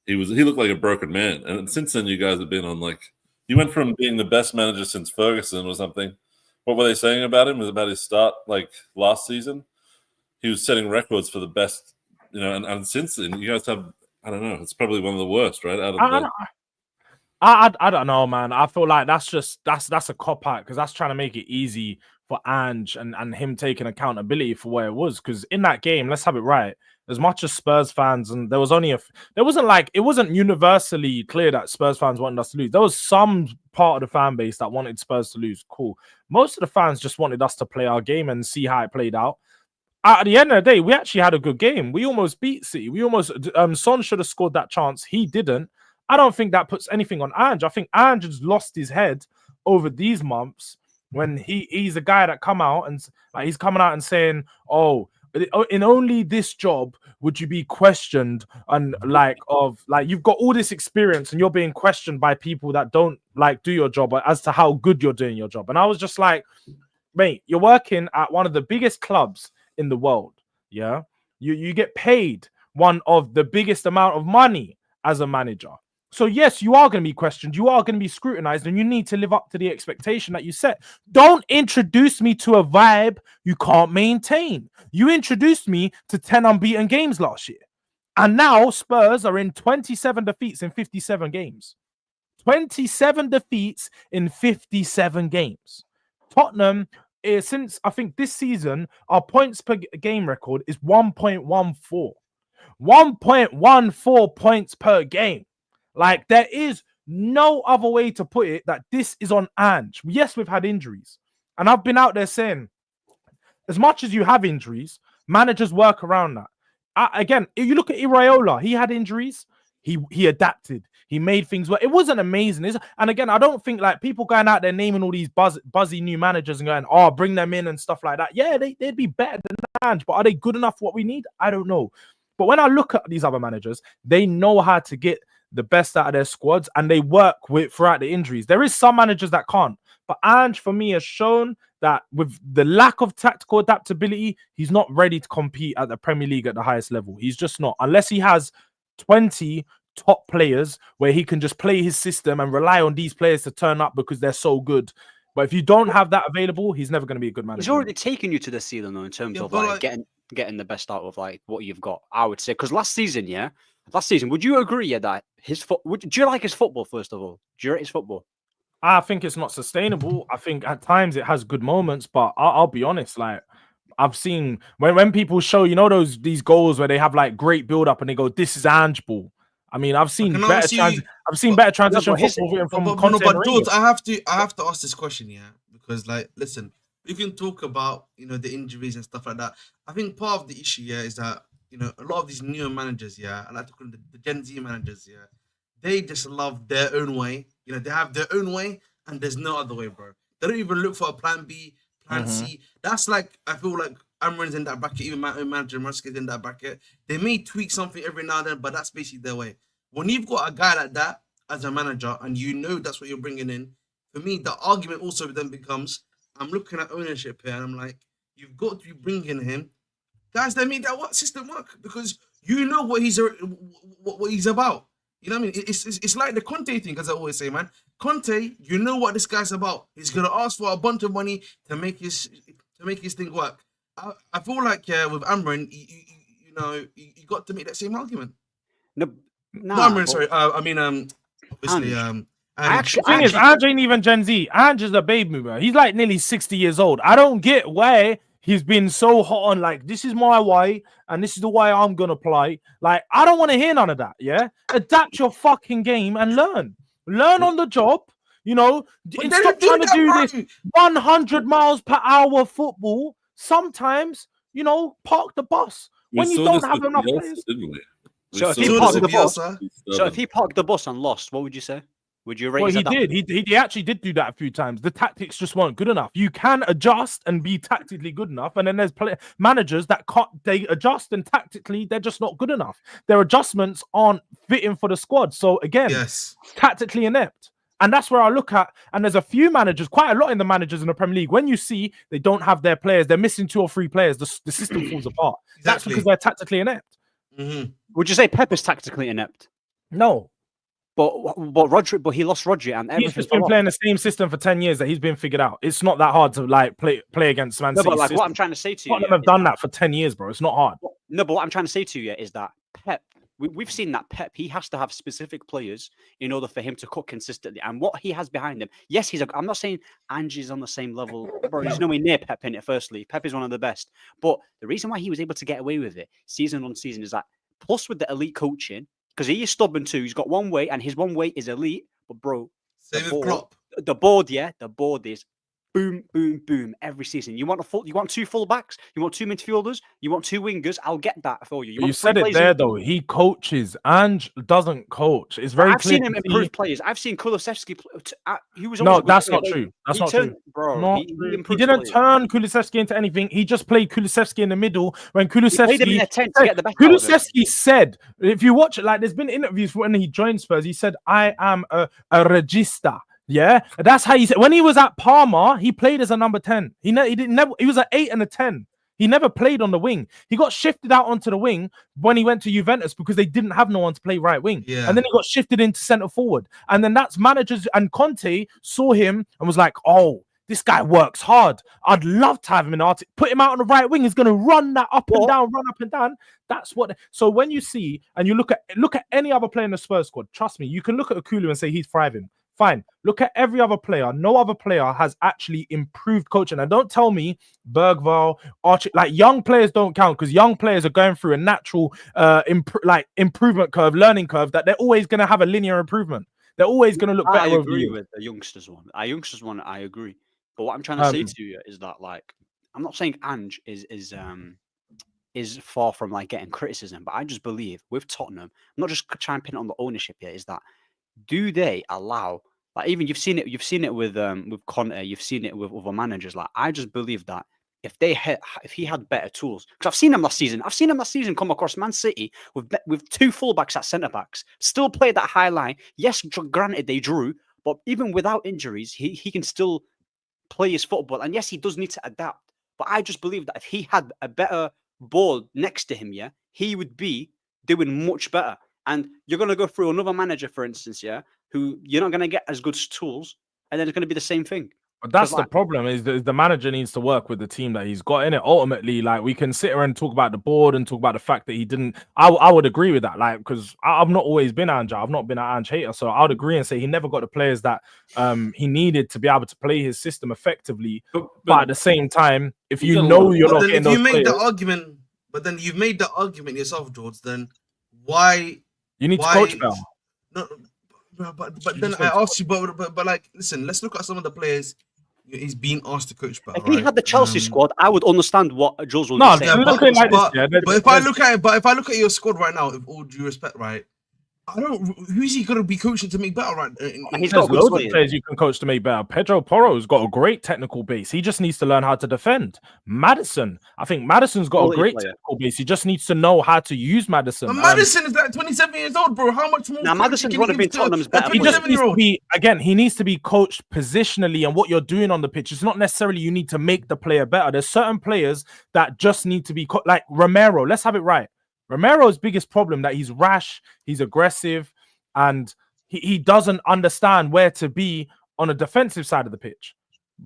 he looked like a broken man. And since then, you guys have been on like, you went from being the best manager since Ferguson or something. What were they saying about him? It was about his start, like last season. He was setting records for the best, you know, and since then, you guys have, I don't know, it's probably one of the worst, right? I don't know, man. I feel like that's a cop out, because that's trying to make it easy for Ange and him taking accountability for where it was. Because in that game, let's have it right. As much as Spurs fans, and it wasn't universally clear that Spurs fans wanted us to lose. There was some part of the fan base that wanted Spurs to lose. Cool. Most of the fans just wanted us to play our game and see how it played out. At the end of the day, we actually had a good game. We almost beat City. We almost Son should have scored that chance. He didn't. I don't think that puts anything on Ange. I think Ange has lost his head over these months when he's a guy that come out and like, he's coming out and saying, oh, in only this job would you be questioned, and you've got all this experience and you're being questioned by people that don't like do your job as to how good you're doing your job. And I was just like, mate, you're working at one of the biggest clubs in the world. Yeah, you get paid one of the biggest amount of money as a manager. So yes, you are going to be questioned, you are going to be scrutinized, and you need to live up to the expectation that you set. Don't introduce me to a vibe you can't maintain. You introduced me to 10 unbeaten games last year. And now Spurs are in 27 defeats in 57 games. 27 defeats in 57 games. Tottenham since I think this season, our points per game record is 1.14. 1.14 points per game. Like, there is no other way to put it that this is on Ange. Yes, we've had injuries. And I've been out there saying, as much as you have injuries, managers work around that. Again, if you look at Iraola, he had injuries. He adapted. He made things work. It wasn't amazing. And again, I don't think like people going out there naming all these buzzy new managers and going, oh, bring them in and stuff like that. Yeah, they'd be better than Ange, but are they good enough for what we need? I don't know. But when I look at these other managers, they know how to get the best out of their squads and they work with throughout the injuries. There is some managers that can't. But Ange, for me, has shown that with the lack of tactical adaptability, he's not ready to compete at the Premier League at the highest level. He's just not. Unless he has 20 top players where he can just play his system and rely on these players to turn up because they're so good. But if you don't have that available, he's never going to be a good manager. He's already taken you to the ceiling, though, in terms of like getting the best out of like what you've got, I would say. Because last season, would you agree that do you like his football, first of all? Do you rate his football? I think it's not sustainable. I think at times it has good moments, but I'll be honest, like I've seen when people show, these goals where they have like great build up and they go, this is Ange ball. I mean, I've seen better transition football from Conte. But Jordz, I have to ask this question, because like, listen, we can talk about the injuries and stuff like that. I think part of the issue is that a lot of these newer managers, I like to call them the Gen Z managers, they just love their own way. They have their own way, and there's no other way, bro. They don't even look for a plan B, plan C. That's like, I feel like Amorim's in that bracket, even my own manager, Marsk's in that bracket. They may tweak something every now and then, but that's basically their way. When you've got a guy like that as a manager, and that's what you're bringing in, for me, the argument also then becomes, I'm looking at ownership here, and I'm like, you've got to be bringing him guys that make that system work, because what he's about. You know what I mean? It's like the Conte thing, as I always say, man. Conte, you know what this guy's about. He's gonna ask for a bunch of money to make his thing work. I feel like with Amorim, you got to make that same argument. No, Amorim, sorry. Obviously, the thing is, Ange ain't even Gen Z. Ange is a baby boomer. He's like nearly 60 years old. I don't get why he's been so hot on like, this is my way and this is the way I'm gonna play. Like, I don't want to hear none of that. Adapt your fucking game and learn on the job. Stop trying to do this 100 miles per hour football. Sometimes, park the bus when you don't have enough players. So if he parked the bus and lost, what would you say? Would you rate? Well, he did. He actually did do that a few times. The tactics just weren't good enough. You can adjust and be tactically good enough, and then there's managers that can't. They adjust and tactically they're just not good enough. Their adjustments aren't fitting for the squad. So again, tactically inept. And that's where I look at. And there's a few managers, quite a lot in the managers in the Premier League. When you see they don't have their players, they're missing 2 or 3 players. The system falls apart. Exactly. That's because they're tactically inept. Would you say Pep is tactically inept? No. But Rodri, he lost Rodri, and he's just been playing the same system for 10 years that he's been figured out. It's not that hard to like play against Man City. But like, what I'm trying to say to you, Tottenham have done that for 10 years, bro. It's not hard. No, but what I'm trying to say to you is that Pep, we've seen that Pep, he has to have specific players in order for him to cook consistently. And what he has behind him, yes, I'm not saying Ange is on the same level, bro. He's nowhere near Pep in it. Firstly, Pep is one of the best. But the reason why he was able to get away with it season on season is that, plus with the elite coaching. Because he is stubborn too. He's got one way, and his one way is elite. But bro, the board is boom, boom, boom every season. You want 2 full-backs? You want 2 midfielders? You want 2 wingers? I'll get that for you. You said it there, though. He coaches. Ange doesn't coach. It's very. I've seen him improve players. I've seen Kulusevski. He was no, that's not true. That's not true, bro. He didn't turn Kulusevski into anything. He just played Kulusevski in the middle when Kulusevski. Kulusevski said, if you watch it, like there's been interviews when he joined Spurs. He said, "I am a regista." Yeah, that's how he said. When he was at Parma, he played as a number 10. He was an 8 and a 10. He never played on the wing. He got shifted out onto the wing when he went to Juventus because they didn't have no one to play right wing. Yeah. And then he got shifted into centre forward. And then that's managers, and Conte saw him and was like, oh, this guy works hard. I'd love to have him in Arctic. Put him out on the right wing. He's going to run that up and down, run up and down. That's what. So when you see and you look at any other player in the Spurs squad, trust me, you can look at Akulu and say he's thriving. Fine. Look at every other player. No other player has actually improved coaching. And don't tell me Bergvall, Archie, like young players don't count because young players are going through a natural improvement curve, learning curve that they're always going to have a linear improvement. They're always going to look better. I agree with the youngsters one. I agree. But what I'm trying to say to you is that, like, I'm not saying Ange is far from like getting criticism, but I just believe with Tottenham, I'm not just trying to pin it on the ownership here, is that do they allow, like, even you've seen it with Conte, you've seen it with other managers. Like, I just believe that if he had better tools, because I've seen him last season come across Man City with two fullbacks at centre backs, still played that high line. Yes, granted they drew, but even without injuries, he can still play his football. And yes, he does need to adapt. But I just believe that if he had a better ball next to him, he would be doing much better. And you're going to go through another manager, for instance, who you're not going to get as good tools, and then it's going to be the same thing. But that's the problem, is the manager needs to work with the team that he's got in it. Ultimately, like, we can sit here and talk about the board and talk about the fact that he didn't. I would agree with that, like, because I've not always been Ange. I've not been an Ange hater, so I would agree and say he never got the players that he needed to be able to play his system effectively. But at the same time, if you know you're not getting those players, but then you've made the argument yourself, Jordz. Then why you need to coach better? No, but then I asked you, but like, listen, let's look at some of the players he's been asked to coach better. If he had the Chelsea squad, I would understand what Jordz would be saying. But if I look at your squad right now, with all due respect, right, who's he going to be coaching to make better? Right, he's got loads of players you can coach to make better. Pedro Porro's got a great technical base. He just needs to learn how to defend. I think Maddison's got a great technical base. He just needs to know how to use Maddison. And Maddison is like 27 years old, bro. How much more? Now Maddison's one of being Tottenham's better. He just needs to be, again, he needs to be coached positionally and what you're doing on the pitch. It's not necessarily you need to make the player better. There's certain players that just need to be like Romero. Let's have it right. Romero's biggest problem that he's rash, he's aggressive, and he doesn't understand where to be on a defensive side of the pitch.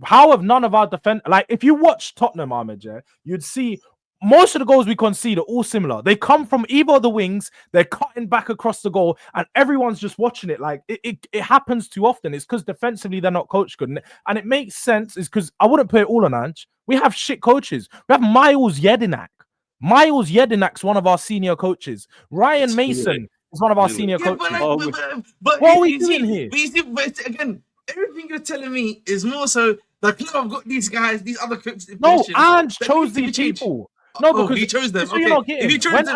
How have none of our like, if you watch Tottenham, Ahmed, you'd see most of the goals we concede are all similar. They come from either of the wings, they're cutting back across the goal, and everyone's just watching it. Like, it happens too often. It's because defensively they're not coached good. And it makes sense, is because I wouldn't put it all on Ange. We have shit coaches. We have Miles Jedinak's one of our senior coaches. Ryan Mason is one of our senior coaches. But what are we doing here? But again, everything you're telling me is more so the club have got these guys, these other coaches. No, Ange chose these people. No, because he chose them. So you're not getting. If he chose them,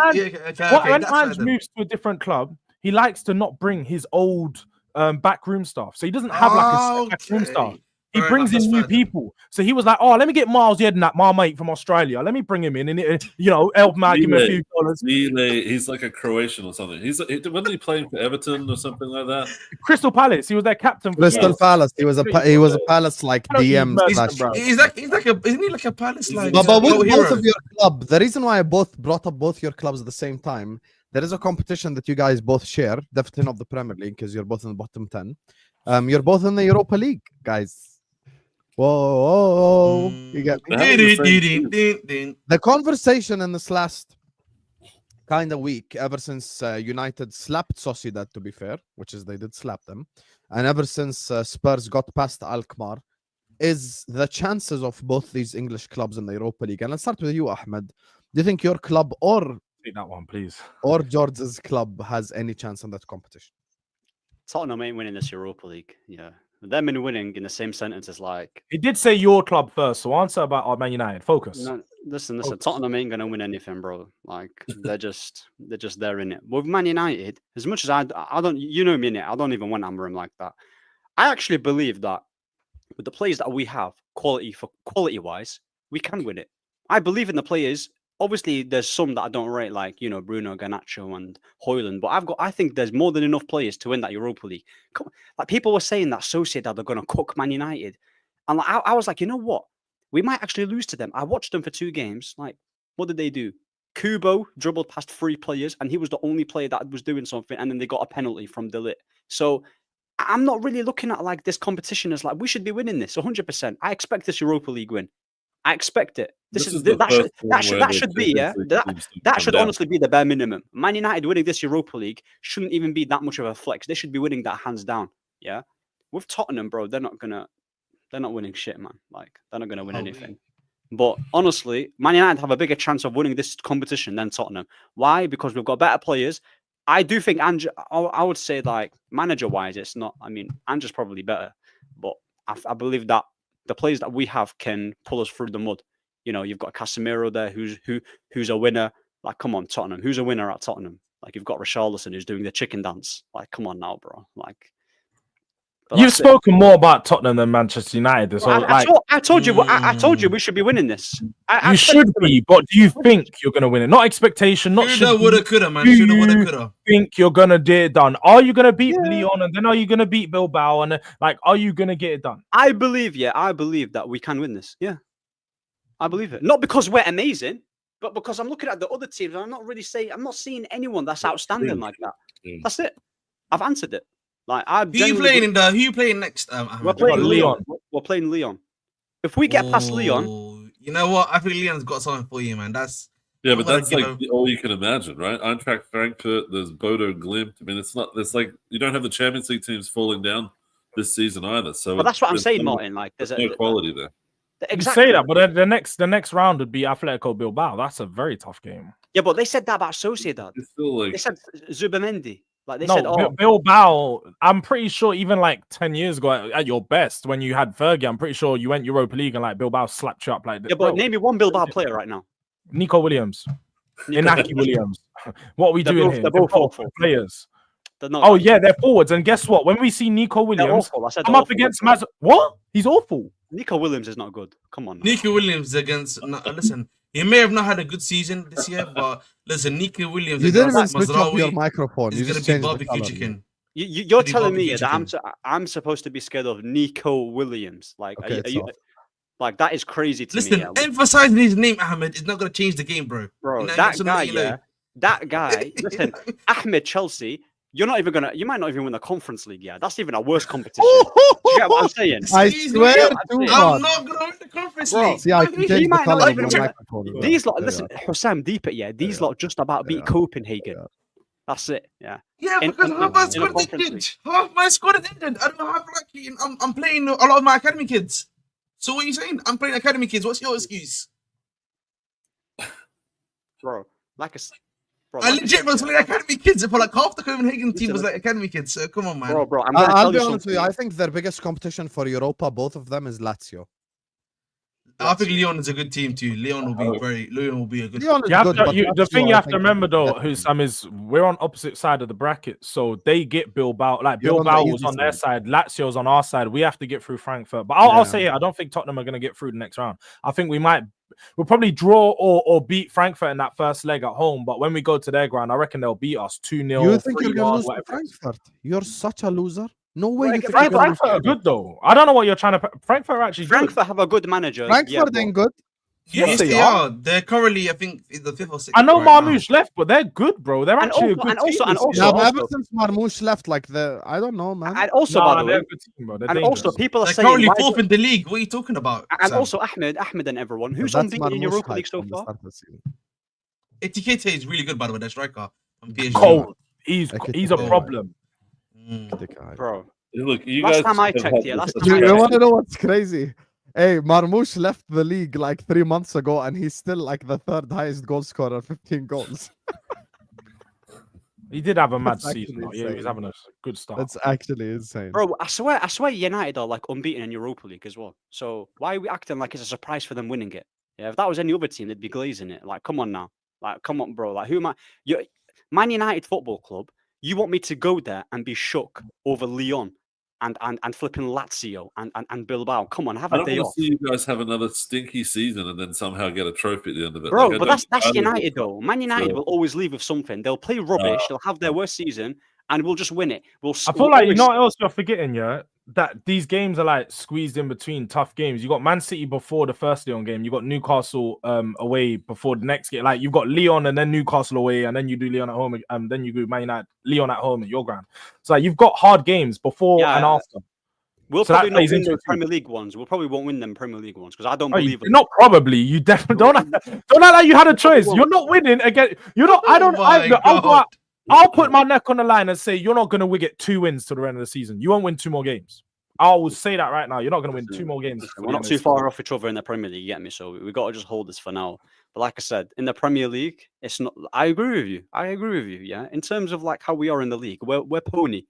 when Ange moves to a different club, he likes to not bring his old backroom staff. So he doesn't have like a backroom staff. He brings in new people. So he was like, oh, let me get Miles Jednak, my mate from Australia. Let me bring him in and, help him out, give him a few dollars. He's like a Croatian or something. Wasn't he playing for Everton or something like that? Crystal Palace. He was their captain. Crystal Palace. He was a Palace like DM. Isn't he like a Palace like? But with both of your club, the reason why I brought up both your clubs at the same time, there is a competition that you guys both share, definitely not the Premier League because you're both in the bottom 10. You're both in the Europa League, guys. Whoa, you get me? The conversation in this last kind of week, ever since United slapped Sociedad, to be fair, which is they did slap them, and ever since Spurs got past Alkmaar, is the chances of both these English clubs in the Europa League. And let's start with you, Ahmed. Do you think your club or take that one, please, or Jordz's club has any chance in that competition? Tottenham ain't winning this Europa League. Yeah. Them and winning in the same sentence is like... He did say your club first, so answer about our Man United. Focus. No, listen. Focus. Tottenham ain't going to win anything, bro. Like, they're just there in it. With Man United, as much as I don't... You know me, innit? I don't even want Amorim like that. I actually believe that with the players that we have, quality-wise, we can win it. I believe in the players. Obviously, there's some that I don't rate, like, Bruno, Garnacho, and Højlund. But I think there's more than enough players to win that Europa League. Like, people were saying that Sociedad are going to cook Man United. And like, I was like, you know what? We might actually lose to them. I watched them for 2 games. Like, what did they do? Kubo dribbled past 3 players, and he was the only player that was doing something. And then they got a penalty from De Ligt. So I'm not really looking at, like, this competition as, like, we should be winning this 100%. I expect this Europa League win. I expect it. That should be that should honestly be the bare minimum. Man United winning this Europa League shouldn't even be that much of a flex. They should be winning that hands down. Yeah. with Tottenham, bro, they're not winning shit, man. Like, they're not gonna win anything. But honestly, Man United have a bigger chance of winning this competition than Tottenham. Why? Because we've got better players. I do think Ange, I would say, like, manager-wise, it's not. I mean, Ange's probably better, but I believe that the players that we have can pull us through the mud. You know, you've got Casemiro there, who's a winner. Like, come on, Tottenham. Who's a winner at Tottenham? Like, you've got Richarlison who's doing the chicken dance. Like, come on now, bro. Like, you've spoken more about Tottenham than Manchester United. So, I told you we should be winning this. You should be, but do you think you're going to win it? Not expectation, not shoulda, woulda, coulda, man. Shoulda, woulda, coulda. Think you're going to get it done? Are you going to beat Lyon, and then are you going to beat Bilbao, and like, are you going to get it done? I believe that we can win this. Yeah, I believe it. Not because we're amazing, but because I'm looking at the other teams, and I'm not seeing anyone that's outstanding like that. That's it. I've answered it. Like, who you playing next? We're playing Lyon. We're playing Lyon. If we get past Lyon, you know what? I think Lyon's got something for you, man. But that's like all you can imagine, right? Eintracht Frankfurt, there's Bodo Glimt. I mean, it's not. It's like you don't have the Champions League teams falling down this season either. So, but that's what I'm saying, Martin. Like, there's no quality there. Exactly. You say that, but the next round would be Atletico Bilbao. That's a very tough game. Yeah, but they said that about Sociedad. It's still like... They said Zubamendi. Like, they said, Bilbao. I'm pretty sure even like 10 years ago, at your best, when you had Fergie, I'm pretty sure you went Europa League and like Bilbao slapped you up like this. Yeah, but name me one Bilbao player right now. Nico Williams, Inaki Williams. What are we doing here? They're both awful players. They're forwards. And guess what? When we see Nico Williams come up against Maz, what? He's awful. Nico Williams is not good. Come on. Nico Williams against listen. He may have not had a good season this year, but listen, Nico Williams. You didn't even switch off your microphone. He's going to be barbecue chicken. You're telling me that I'm supposed to be scared of Nico Williams? Like, like, that is crazy to me. Listen, emphasizing his name, Ahmed, is not going to change the game, bro. Bro, that guy. Listen, Ahmed Chelsea. You might not even win the Conference League. Yeah, that's even a worse competition. Do you get what I'm saying? I swear, I'm not going to win the Conference League. See, I can change the color of your microphone. These lot, listen, Hussam, deep it. Yeah, these lot just about beat Copenhagen. Yeah. That's it. Yeah. Yeah, because half my squad is ended. I don't have I'm playing a lot of my academy kids. So what are you saying? I'm playing academy kids. What's your excuse, bro? I legit was playing academy kids. For like half the Copenhagen team was like academy kids. So come on, man. Bro. I'll be honest with you. I think their biggest competition for Europa, both of them, is Lazio. I think Lyon is a good team too. Lyon will be a good. The thing you have to remember though, Hussam, is we're on opposite side of the bracket, so they get Bilbao. Like Bilbao was on their side, Lazio's on our side. We have to get through Frankfurt. But I'll say it. I don't think Tottenham are going to get through the next round. I think we'll probably draw or beat Frankfurt in that first leg at home. But when we go to their ground, I reckon they'll beat us 2-0. You think you're going to lose to Frankfurt? You're such a loser. No way. You think Frankfurt are good though. I don't know what you're trying to. Frankfurt are actually. Frankfurt have a good manager. Frankfurt ain't good. Yes, they are. They're currently, I think, in the 5th or 6th. I know Marmoush left, but they're good, bro. They're actually a good team. Ever since Marmoush left, I don't know, man. And also, by the way, they're a good team, bro. And also, people are they're saying currently 4th in the league. What are you talking about? And also, Ahmed and everyone who's unbeaten in Europa League so far. Etiquette is really good, by the way. That striker. Cold. He's a problem, bro. Look, you last guys. Time I checked, you want to know what's crazy? Hey, Marmoush left the league like 3 months ago, and he's still like the 3rd highest goal scorer, 15 goals. He did have a mad season. Yeah, he was having a good start. That's actually insane, bro. I swear, United are like unbeaten in Europa League as well. So why are we acting like it's a surprise for them winning it? Yeah, if that was any other team, they'd be glazing it. Like, come on now, come on, bro. Like, who am I? Man United Football Club. You want me to go there and be shook over Lyon? And flipping Lazio and Bilbao. Come on, have a day off. I don't want to see you guys have another stinky season and then somehow get a trophy at the end of it. Bro, but that's United though. Man United will always leave with something. They'll play rubbish. They'll have their worst season, and we'll just win it. I feel like you know what else you're forgetting, yeah? That these games are like squeezed in between tough games. You got Man City before the first Lyon game. You got Newcastle away before the next game. Like you've got Lyon and then Newcastle away, and then you do Lyon at home, and then you do Man United, Lyon at home at your ground. So like you've got hard games before and after. We'll probably not win the Premier League ones. We probably won't win them Premier League ones because I don't believe it. Not probably. You definitely don't act like you had a choice. You're not winning again. You're not. I'll put my neck on the line and say you're not going to get 2 wins to the end of the season. You won't win 2 more games. I will say that right now. You're not going to win 2 more games. We're not too far off each other in the Premier League, you get me? So we got to just hold this for now. But like I said, in the Premier League, it's not. I agree with you. Yeah. In terms of like how we are in the league, we're pony.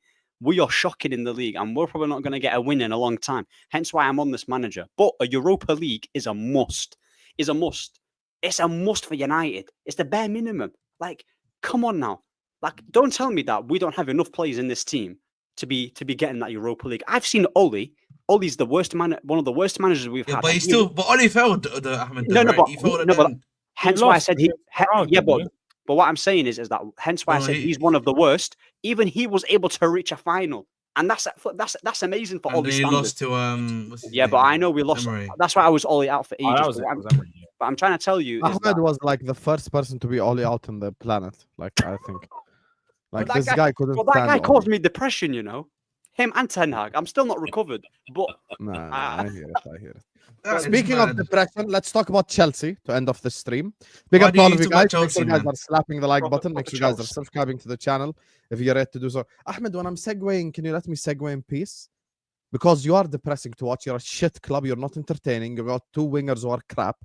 We are shocking in the league, and we're probably not going to get a win in a long time. Hence why I'm on this manager. But a Europa League is a must. It's a must for United. It's the bare minimum. Like, come on now. Like, don't tell me that we don't have enough players in this team to be getting that Europa League. I've seen Oli. Oli's the worst one of the worst managers we've had. But Oli failed. Ahmed, he failed but hence why I said But what I'm saying is that hence why I said he's one of the worst. Even he was able to reach a final, and that's amazing for Oli. He lost to but I know we lost. Emery. That's why I was Oli out for ages. But I'm trying to tell you, Ahmed was like the first person to be Oli out on the planet. Like, I think, like this guy couldn't. Well, that guy caused me depression. You know, him and Ten Hag. I'm still not recovered. But I hear it. Speaking of depression, let's talk about Chelsea to end off the stream. Big up to all of you guys. Make sure you guys are slapping the like button. Make sure you guys are subscribing to the channel if you're ready to do so. Ahmed, when I'm segueing, can you let me segue in peace? Because you are depressing to watch. You're a shit club. You're not entertaining. You got 2 wingers who are crap.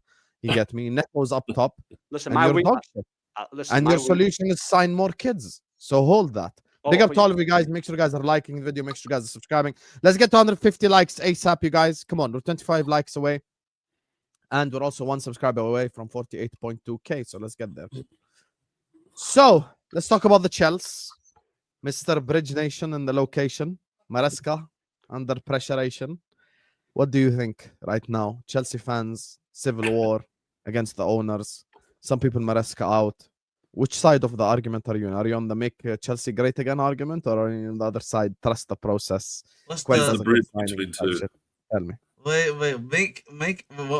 You get me? Neto's up top. Listen, and your solution is sign more kids. So hold that. Big up to all of you guys. Make sure you guys are liking the video. Make sure you guys are subscribing. Let's get to 150 likes ASAP, you guys. Come on, we're 25 likes away. And we're also 1 subscriber away from 48.2k. So let's get there. So let's talk about the Chelsea. Mr. Bridge Nation in the location. Maresca under pressuration. What do you think right now? Chelsea fans, civil war against the owners. Some people Maresca out. Which side of the argument are you in? Are you on the make Chelsea great again argument, or are you on the other side, trust the process? What's the bridge between two? Tell me. Wait,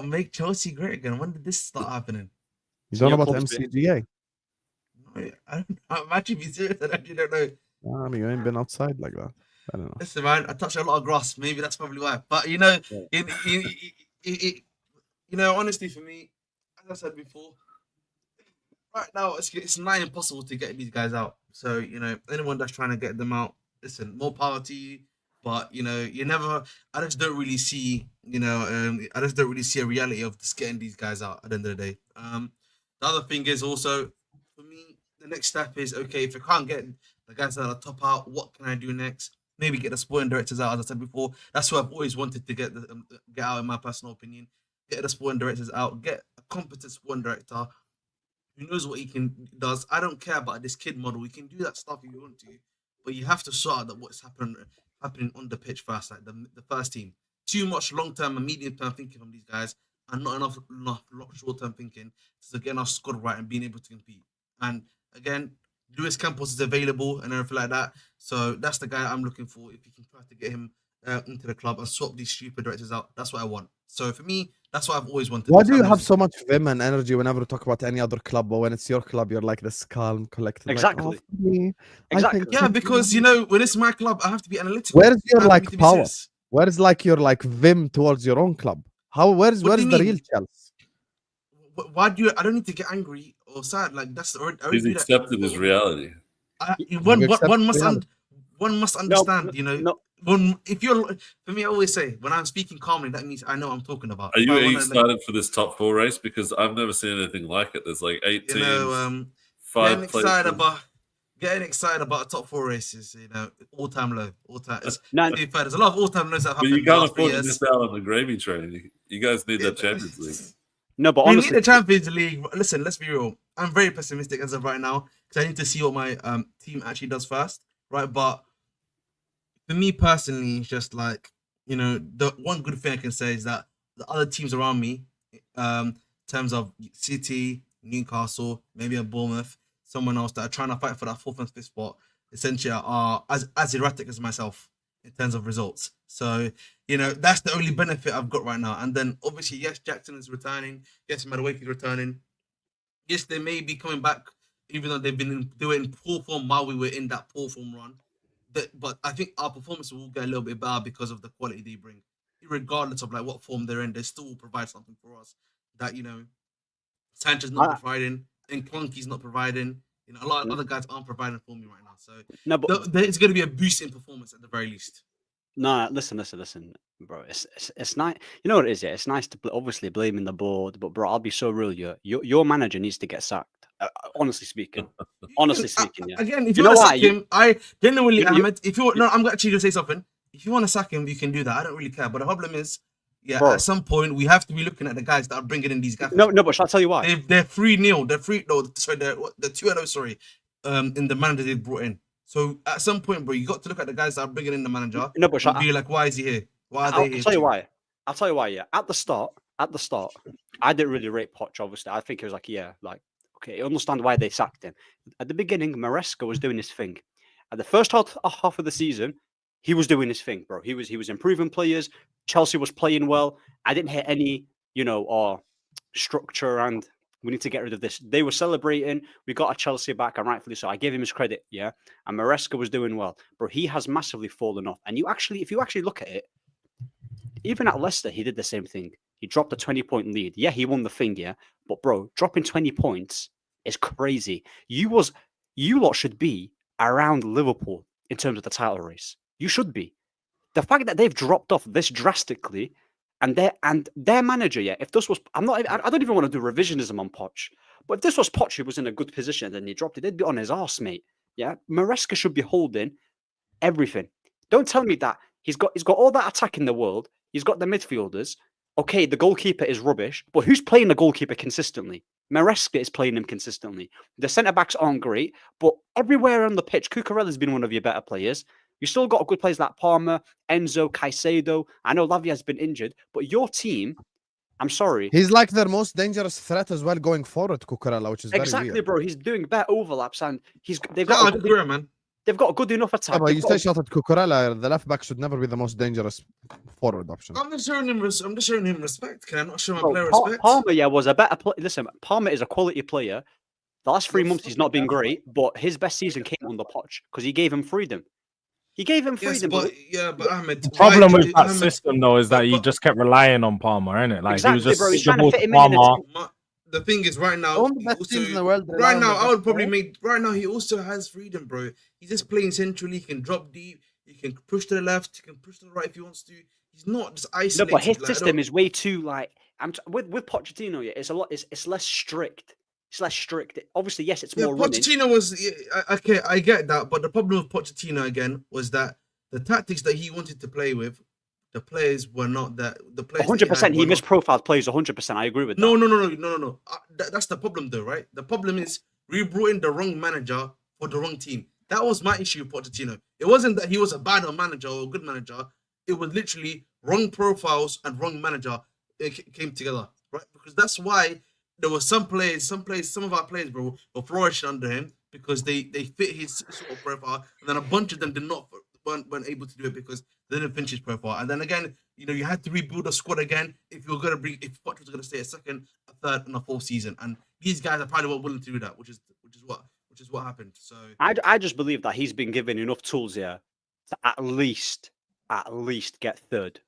make Chelsea great again? When did this start happening? You don't know about MCGA? I'm actually be serious. I actually don't know. I mean, you ain't been outside like that. I don't know. Listen, man, I touched a lot of grass. Maybe that's probably why. But you know, honestly, for me, as I said before, right now it's nigh impossible to get these guys out. So anyone that's trying to get them out, listen, more power to you. But I just don't really see, I just don't really see a reality of just getting these guys out at the end of the day. The other thing is also, for me, the next step is, okay, if I can't get the guys that are top out, what can I do next? Maybe get the sporting directors out, as I said before. That's what I've always wanted to get out, in my personal opinion. Get the sporting directors out, get a competent sporting director who knows what he does. I don't care about this kid model. We can do that stuff if you want to, but you have to sort out what's happening on the pitch first, like the first team. Too much long-term and medium-term thinking from these guys, and not enough short-term thinking to get our squad right and being able to compete. And again, Luis Campos is available and everything like that. So that's the guy I'm looking for. If you can try to get him into the club and swap these stupid directors out, that's what I want. So for me, that's what I've always wanted. Why do you have so much vim and energy whenever we talk about any other club, but when it's your club, you're like this calm, collected? Exactly. Like, oh, exactly. Yeah, because when it's my club, I have to be analytical. Where's your like power? Where's like your like vim towards your own club? Where's the real Chelsea? Why do you? I don't need to get angry or sad. Like that's already. He's accepted his reality. One must understand. If you're, for me, I always say when I'm speaking calmly, that means I know what I'm talking about. Are you excited for this top 4 race? Because I've never seen anything like it. There's like 8 teams, 5 getting excited about top 4 races. All-time low. There's a lot of all-time lows that happen. But you can't afford to miss out on the gravy train. You guys need that Champions League. No, but honestly, we need the Champions League. Listen, let's be real. I'm very pessimistic as of right now because I need to see what my team actually does first, right? But for me personally, it's just like, the one good thing I can say is that the other teams around me, in terms of City, Newcastle, maybe a Bournemouth, someone else that are trying to fight for that 4th and 5th spot, essentially are as erratic as myself in terms of results. So, that's the only benefit I've got right now. And then obviously, yes, Jackson is returning. Yes, Madueke is returning. Yes, they may be coming back, even though they were in poor form while we were in that poor form run. But I think our performance will get a little bit better because of the quality they bring. Regardless of like what form they're in, they still will provide something for us that, Sanchez not providing, and Clunky's not providing. A lot of other guys aren't providing for me right now. So it's going to be a boost in performance at the very least. No, listen, bro. It's nice. You know what it is? Yeah, it's nice to obviously blaming the board, but bro, I'll be so real. Your manager needs to get sacked. Honestly speaking, yeah. Again, if You you, know want to why? sack him, I genuinely, you- Ahmed, if you no, I'm actually gonna say something. If you want to sack him, you can do that. I don't really care. But the problem is, yeah, Bro. at some point we have to be looking at the guys that are bringing in these guys. No, but shall I tell you why? They're 3-0. They're 3. No, sorry, they're 2-0. Sorry, in the manager they brought in. So at some point, bro, you got to look at the guys that are bringing in the manager. No, but and be like, why is he here? Why are they I'll here? tell you too? why. I'll tell you why. Yeah, at the start, I didn't really rate Poch. Obviously, I think it was like, yeah, like okay, I understand why they sacked him. At the beginning, Maresca was doing his thing. At the first half of the season, he was doing his thing, bro. He was improving players. Chelsea was playing well. I didn't hear any, structure and we need to get rid of this. They were celebrating. We got a Chelsea back, and rightfully so. I gave him his credit, yeah. And Maresca was doing well, bro. He has massively fallen off. And if you actually look at it, even at Leicester, he did the same thing. He dropped a 20-point lead. Yeah, he won the thing, yeah. But bro, dropping 20 points is crazy. You lot should be around Liverpool in terms of the title race. You should be. The fact that they've dropped off this drastically, and their manager, yeah. If this was, I don't even want to do revisionism on Poch, but if this was Poch who was in a good position and then he dropped it, they'd be on his arse, mate. Yeah, Maresca should be holding everything. Don't tell me that he's got all that attack in the world. He's got the midfielders. Okay, the goalkeeper is rubbish, but who's playing the goalkeeper consistently? Maresca is playing him consistently. The centre-backs aren't great, but everywhere on the pitch, Cucurella's been one of your better players. You still got good players like Palmer, Enzo, Caicedo. I know Lavia's been injured, but your team, I'm sorry. He's like their most dangerous threat as well going forward, Cucurella, which is Exactly, very weird. bro. He's doing better overlaps, and they've Shout got out Cucurella, man. they've got a good enough attack. Yeah, but They've you got say a- shot at Cucurella, the left back should never be the most dangerous forward option. I'm just showing him respect. Can I not show my Bro, player respect? Palmer, yeah, was a better player. Listen, Palmer is a quality player. The last 3 months, he's not been great, but his best season came under Poch because he gave him freedom. He gave him Yes, freedom. but Ahmed. The problem why- with that Ahmed, system though is that he but- just kept relying on Palmer, innit? Like Exactly, he was bro. He's just trying to double fit him in a Palmer. The thing is, right now, All the he best also- teams in the world. rely right on now, the I would best probably player. make. Right now, he also has freedom, bro. He's just playing centrally. He can drop deep. He can push to the left. He can push to the right if he wants to. He's not just No, isolated. but his like, I system don't- is way too like. With Pochettino, yeah, it's a lot. It's less strict. It's less strict. Obviously, yes, it's Yeah, more running. Pochettino was okay. I get that, but the problem with Pochettino again was that the tactics that he wanted to play with, the players were not that. The players. 100%. He were not- misprofiled players. 100%. I agree with that. No. That's the problem, though, right? The problem is we brought in the wrong manager for the wrong team. That was my issue with Pochettino. It wasn't that he was a bad manager or a good manager. It was literally wrong profiles and wrong manager came together, right? Because that's why there were some of our players, bro, were flourishing under him because they fit his sort of profile, and then a bunch of them weren't able to do it because they didn't finish his profile. And then again, you had to rebuild a squad again if Poch was gonna stay a second, a third, and a fourth season. And these guys are probably not willing to do that, which is what happened. So I just believe that he's been given enough tools here to at least get third.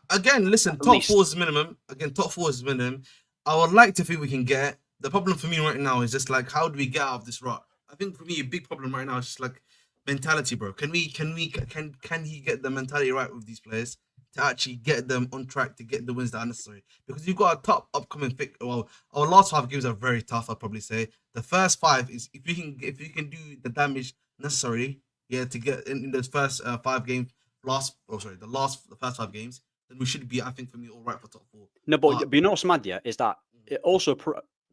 again, listen, At top least. four is minimum. Again, top four is minimum. I would like to think we can get. The problem for me right now is just like, how do we get out of this rut? I think for me, a big problem right now is just like mentality, bro. Can he get the mentality right with these players to actually get them on track to get the wins that are necessary? Because you've got a top upcoming pick. Well, our last 5 games are very tough. I'd probably say the first 5 is if you can do the damage necessary, yeah, to get in those first 5 games. The first 5 games, then we should be, I think, for me, all right for top 4. No, but you know what's mad, yeah, is that it also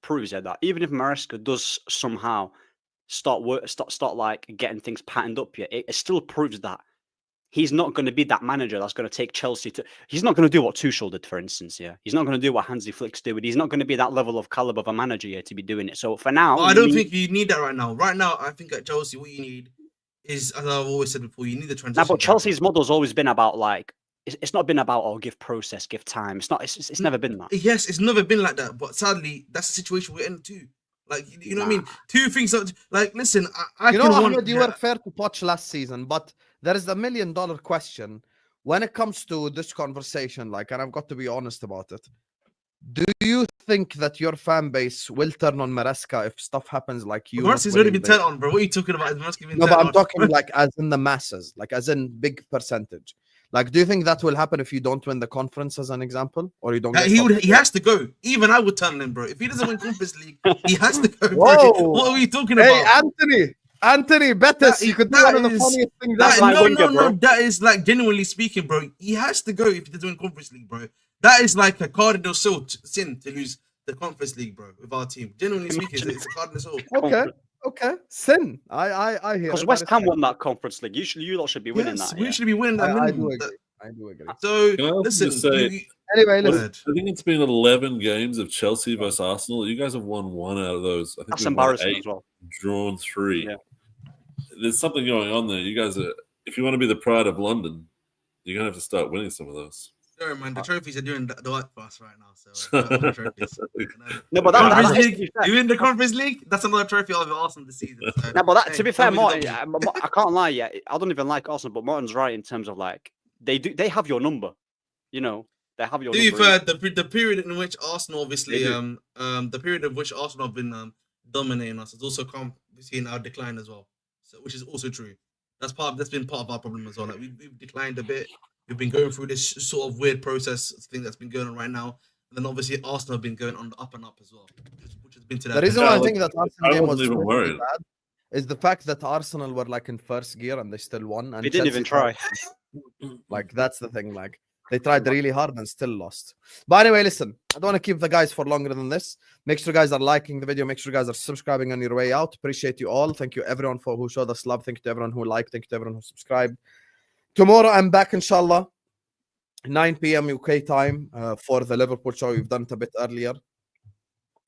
proves that even if Maresca does somehow start like getting things patterned up, yeah, it still proves that he's not going to be that manager that's going to take Chelsea to. He's not going to do what Tuchel did, for instance. Yeah, he's not going to do what Hansi Flick's doing. He's not going to be that level of caliber of a manager yet to be doing it. So for now, Well, I don't think you need that right now. Right now, I think at Chelsea, what you need is, as I've always said before, you need the transition. Nah, but Chelsea's model's always been about like it's not been about give process, give time. It's not. It's never been that. Yes, it's never been like that. But sadly, that's the situation we're in too. Like, you know what I mean? Two things that, like, listen, I You can know, want. Ahmed, you were fair to Poch last season, but there is the $1 million question when it comes to this conversation. Like, and I've got to be honest about it. Do you think that your fan base will turn on Maresca if stuff happens like you? Maresca's already been turned on, bro. What are you talking about? No, but I'm talking like as in the masses, like as in big percentage. Like, do you think that will happen if you don't win the conference, as an example, or you don't? Get He has to go. Even I would tell him, bro. If he doesn't win Conference League, he has to go, bro. Whoa. What are we talking Hey, about? Anthony, Bettis, you could do one of the funniest things. That's ever. like winger, bro. That is like genuinely speaking, bro. He has to go if he doesn't win Conference League, bro. That is like a cardinal sin to lose the Conference League, bro, with our team. Genuinely speaking, it's a cardinal sin. Okay, sin. I hear. Because it. West Ham won that Conference League. You lot should be winning Yes, that. we Yeah. should be winning that. I do minimum. agree. I do agree. So Can I also listen, just say- Anyway, go listen. ahead. I think it's been 11 games of Chelsea versus Arsenal. You guys have won 1 out of those. I think That's we've won embarrassing 8, as well. drawn 3. Yeah. There's something going on there. You guys are, if you want to be the pride of London, you're gonna have to start winning some of those. Sorry, man. The trophies are doing the work for us right now. So the trophies. No, but Conference that's to League. be fair. You win the Conference League. That's another trophy of Arsenal this season. So, No, but that, hey, to be fair, trophies are Martin, double. I can't lie. Yeah, I don't even like Arsenal, but Martin's right in terms of like they have your number. You know, they have your To be number. fair, the period in which Arsenal obviously They the period of which Arsenal have been dominating us has also come in our decline as well. So which is also true. That's been part of our problem as well. Like we've declined a bit. We've been going through this sort of weird process thing that's been going on right now. And then obviously Arsenal have been going on the up and up as well, which has been to The that. reason why I think that Arsenal I game was wasn't even so worried. bad is the fact that Arsenal were like in first gear and they still won. And They didn't even Chelsea try. Like, that's the thing. Like, they tried really hard and still lost. But anyway, listen, I don't want to keep the guys for longer than this. Make sure you guys are liking the video. Make sure you guys are subscribing on your way out. Appreciate you all. Thank you everyone for who showed us love. Thank you to everyone who liked. Thank you to everyone who subscribed. Tomorrow I'm back, inshallah, 9 p.m. UK time for the Liverpool show. We've done it a bit earlier,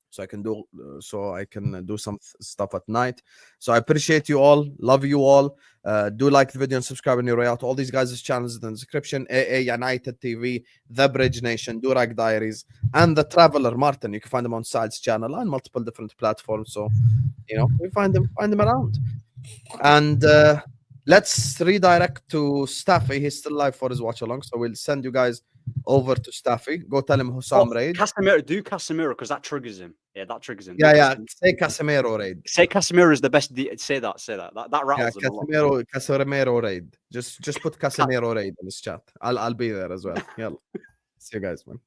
so I can do some stuff at night. So I appreciate you all. Love you all. Do like the video and subscribe on your way out. All these guys' channels in the description: AA United TV, The Bridge Nation, Durag Diaries, and The Traveler Martin. You can find them on Saad's channel and multiple different platforms. So we find them around. And let's redirect to Staffy. He's still live for his watch along, so we'll send you guys over to Staffy. Go tell him Hussam raid. Casemiro, because that triggers him. Yeah, that triggers him. Yeah. Say Casemiro raid. Say Casemiro is the best. Say that. That rattles him a lot. Casemiro raid. Just put Casemiro raid in this chat. I'll be there as well. Yeah. See you guys, man.